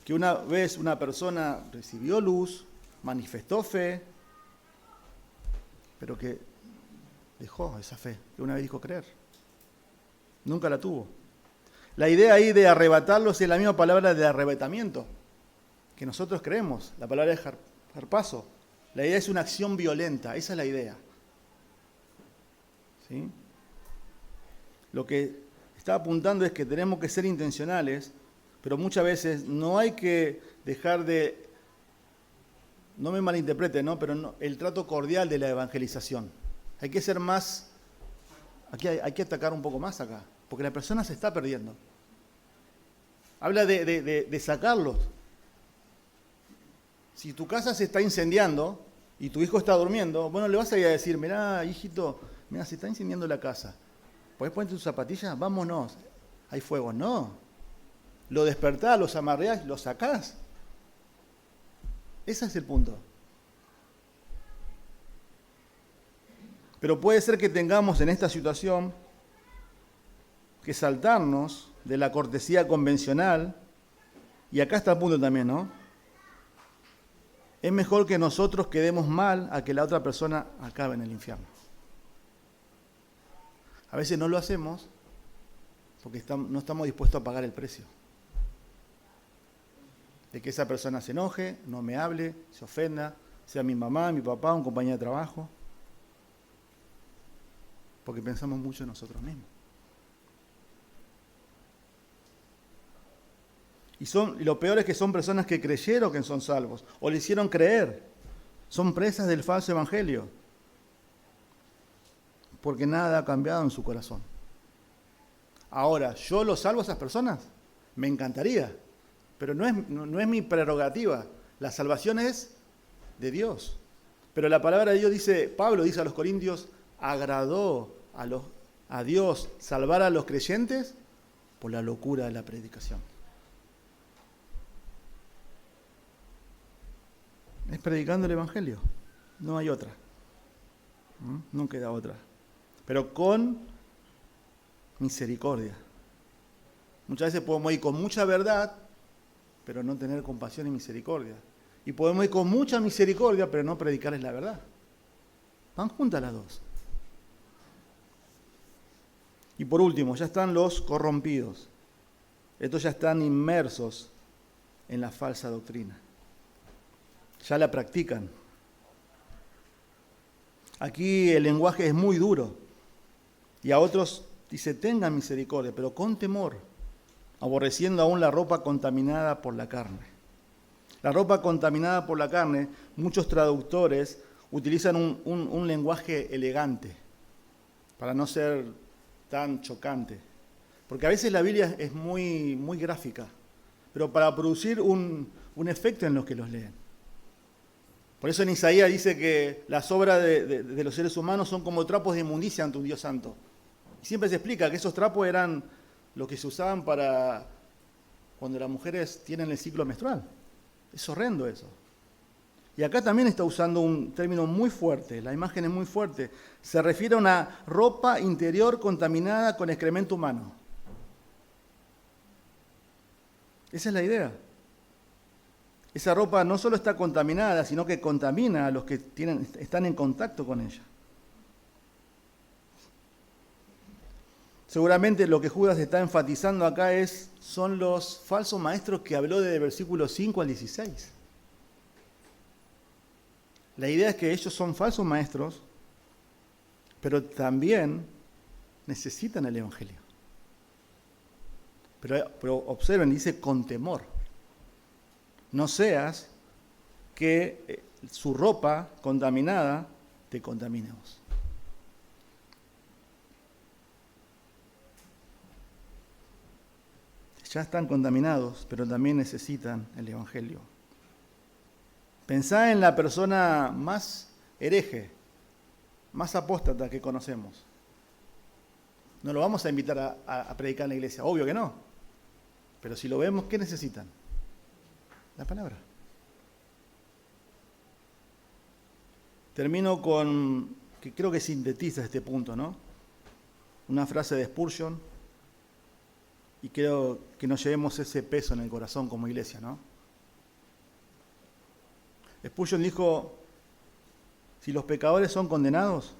Que una vez una persona recibió luz, manifestó fe, pero que dejó esa fe, que una vez dijo creer. Nunca la tuvo. La idea ahí de arrebatarlos es la misma palabra de arrebatamiento, que nosotros creemos. La palabra es harpazo. La idea es una acción violenta, esa es la idea. ¿Sí? Lo que está apuntando es que tenemos que ser intencionales, pero muchas veces no hay que dejar de, no me malinterpreten, ¿no? Pero no, el trato cordial de la evangelización. Hay que ser más, aquí hay que atacar un poco más acá, porque la persona se está perdiendo. Habla de sacarlos. Si tu casa se está incendiando y tu hijo está durmiendo, bueno, le vas a ir a decir, mirá, hijito, mirá, se está incendiando la casa. ¿Podés ponerte tus zapatillas? Vámonos. Hay fuego. No. Lo despertás, los amarreás, lo sacás. Ese es el punto. Pero puede ser que tengamos en esta situación que saltarnos de la cortesía convencional, y acá está el punto también, ¿no? Es mejor que nosotros quedemos mal a que la otra persona acabe en el infierno. A veces no lo hacemos porque no estamos dispuestos a pagar el precio. De que esa persona se enoje, no me hable, se ofenda, sea mi mamá, mi papá, un compañero de trabajo. Porque pensamos mucho en nosotros mismos. Y lo peor es que son personas que creyeron que son salvos, o le hicieron creer. Son presas del falso evangelio. Porque nada ha cambiado en su corazón. Ahora, ¿yo lo salvo a esas personas? Me encantaría, pero no es mi prerrogativa. La salvación es de Dios. Pero la palabra de Dios dice, Pablo dice a los Corintios, agradó a Dios salvar a los creyentes por la locura de la predicación. Es predicando el evangelio, no hay otra. No queda otra. Pero con misericordia. Muchas veces podemos ir con mucha verdad, pero no tener compasión y misericordia. Y podemos ir con mucha misericordia, pero no predicarles la verdad. Van juntas las dos. Y por último, ya están los corrompidos. Estos ya están inmersos en la falsa doctrina. Ya la practican. Aquí el lenguaje es muy duro. Y a otros dice, tengan misericordia, pero con temor, aborreciendo aún la ropa contaminada por la carne. La ropa contaminada por la carne, muchos traductores utilizan un lenguaje elegante para no ser tan chocante. Porque a veces la Biblia es muy, muy gráfica, pero para producir un efecto en los que los leen. Por eso en Isaías dice que las obras de los seres humanos son como trapos de inmundicia ante un Dios santo. Y siempre se explica que esos trapos eran los que se usaban para cuando las mujeres tienen el ciclo menstrual. Es horrendo eso. Y acá también está usando un término muy fuerte, la imagen es muy fuerte. Se refiere a una ropa interior contaminada con excremento humano. Esa es la idea. Esa ropa no solo está contaminada, sino que contamina a los que están en contacto con ella. Seguramente lo que Judas está enfatizando acá son los falsos maestros que habló desde versículos 5 al 16. La idea es que ellos son falsos maestros, pero también necesitan el Evangelio. Pero observen, dice con temor. No seas que su ropa contaminada te contamine a vos. Ya están contaminados, pero también necesitan el Evangelio. Pensá en la persona más hereje, más apóstata que conocemos. No lo vamos a invitar a predicar en la iglesia, obvio que no. Pero si lo vemos, ¿qué necesitan? La palabra. Termino con, que creo que sintetiza este punto, ¿no? Una frase de Spurgeon, y creo que nos llevemos ese peso en el corazón como iglesia, ¿no? Spurgeon dijo, si los pecadores son condenados,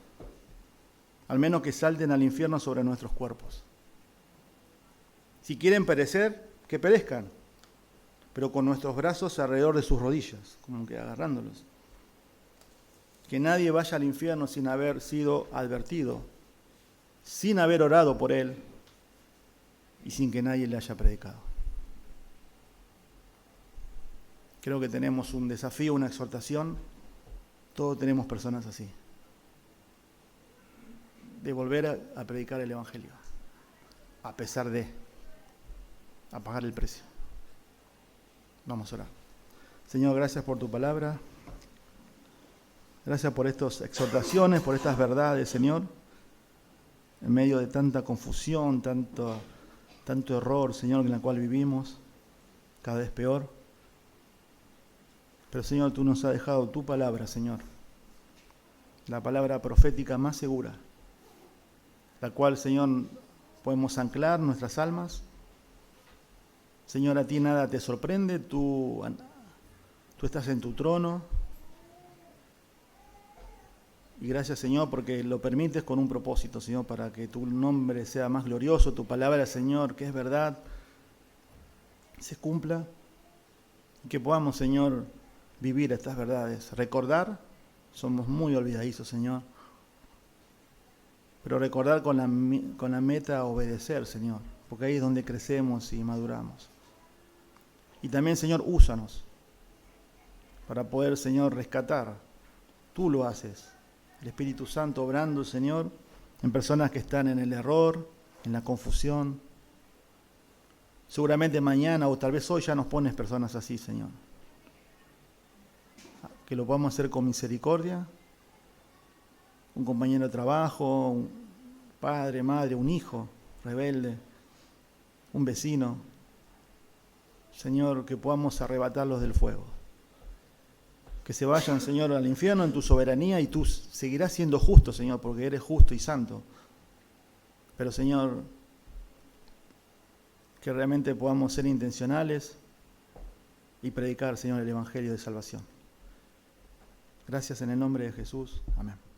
al menos que salten al infierno sobre nuestros cuerpos. Si quieren perecer, que perezcan, pero con nuestros brazos alrededor de sus rodillas, como que agarrándolos. Que nadie vaya al infierno sin haber sido advertido, sin haber orado por él y sin que nadie le haya predicado. Creo que tenemos un desafío, una exhortación. Todos tenemos personas así. De volver a predicar el Evangelio, a pesar de, a pagar el precio. Vamos a orar. Señor, gracias por tu palabra. Gracias por estas exhortaciones, por estas verdades, Señor. En medio de tanta confusión, tanto error, Señor, en la cual vivimos, cada vez peor. Pero, Señor, tú nos has dejado tu palabra, Señor. La palabra profética más segura, la cual, Señor, podemos anclar nuestras almas. Señor, a ti nada te sorprende, tú estás en tu trono. Y gracias, Señor, porque lo permites con un propósito, Señor, para que tu nombre sea más glorioso, tu palabra, Señor, que es verdad, se cumpla. Y que podamos, Señor, vivir estas verdades. Recordar, somos muy olvidadizos, Señor. Pero recordar con la meta obedecer, Señor, porque ahí es donde crecemos y maduramos. Y también, Señor, úsanos para poder, Señor, rescatar. Tú lo haces. El Espíritu Santo obrando, Señor, en personas que están en el error, en la confusión. Seguramente mañana o tal vez hoy ya nos pones personas así, Señor. Que lo podamos hacer con misericordia. Un compañero de trabajo, un padre, madre, un hijo rebelde, un vecino. Señor, que podamos arrebatarlos del fuego. Que se vayan, Señor, al infierno en tu soberanía y tú seguirás siendo justo, Señor, porque eres justo y santo. Pero, Señor, que realmente podamos ser intencionales y predicar, Señor, el Evangelio de salvación. Gracias en el nombre de Jesús. Amén.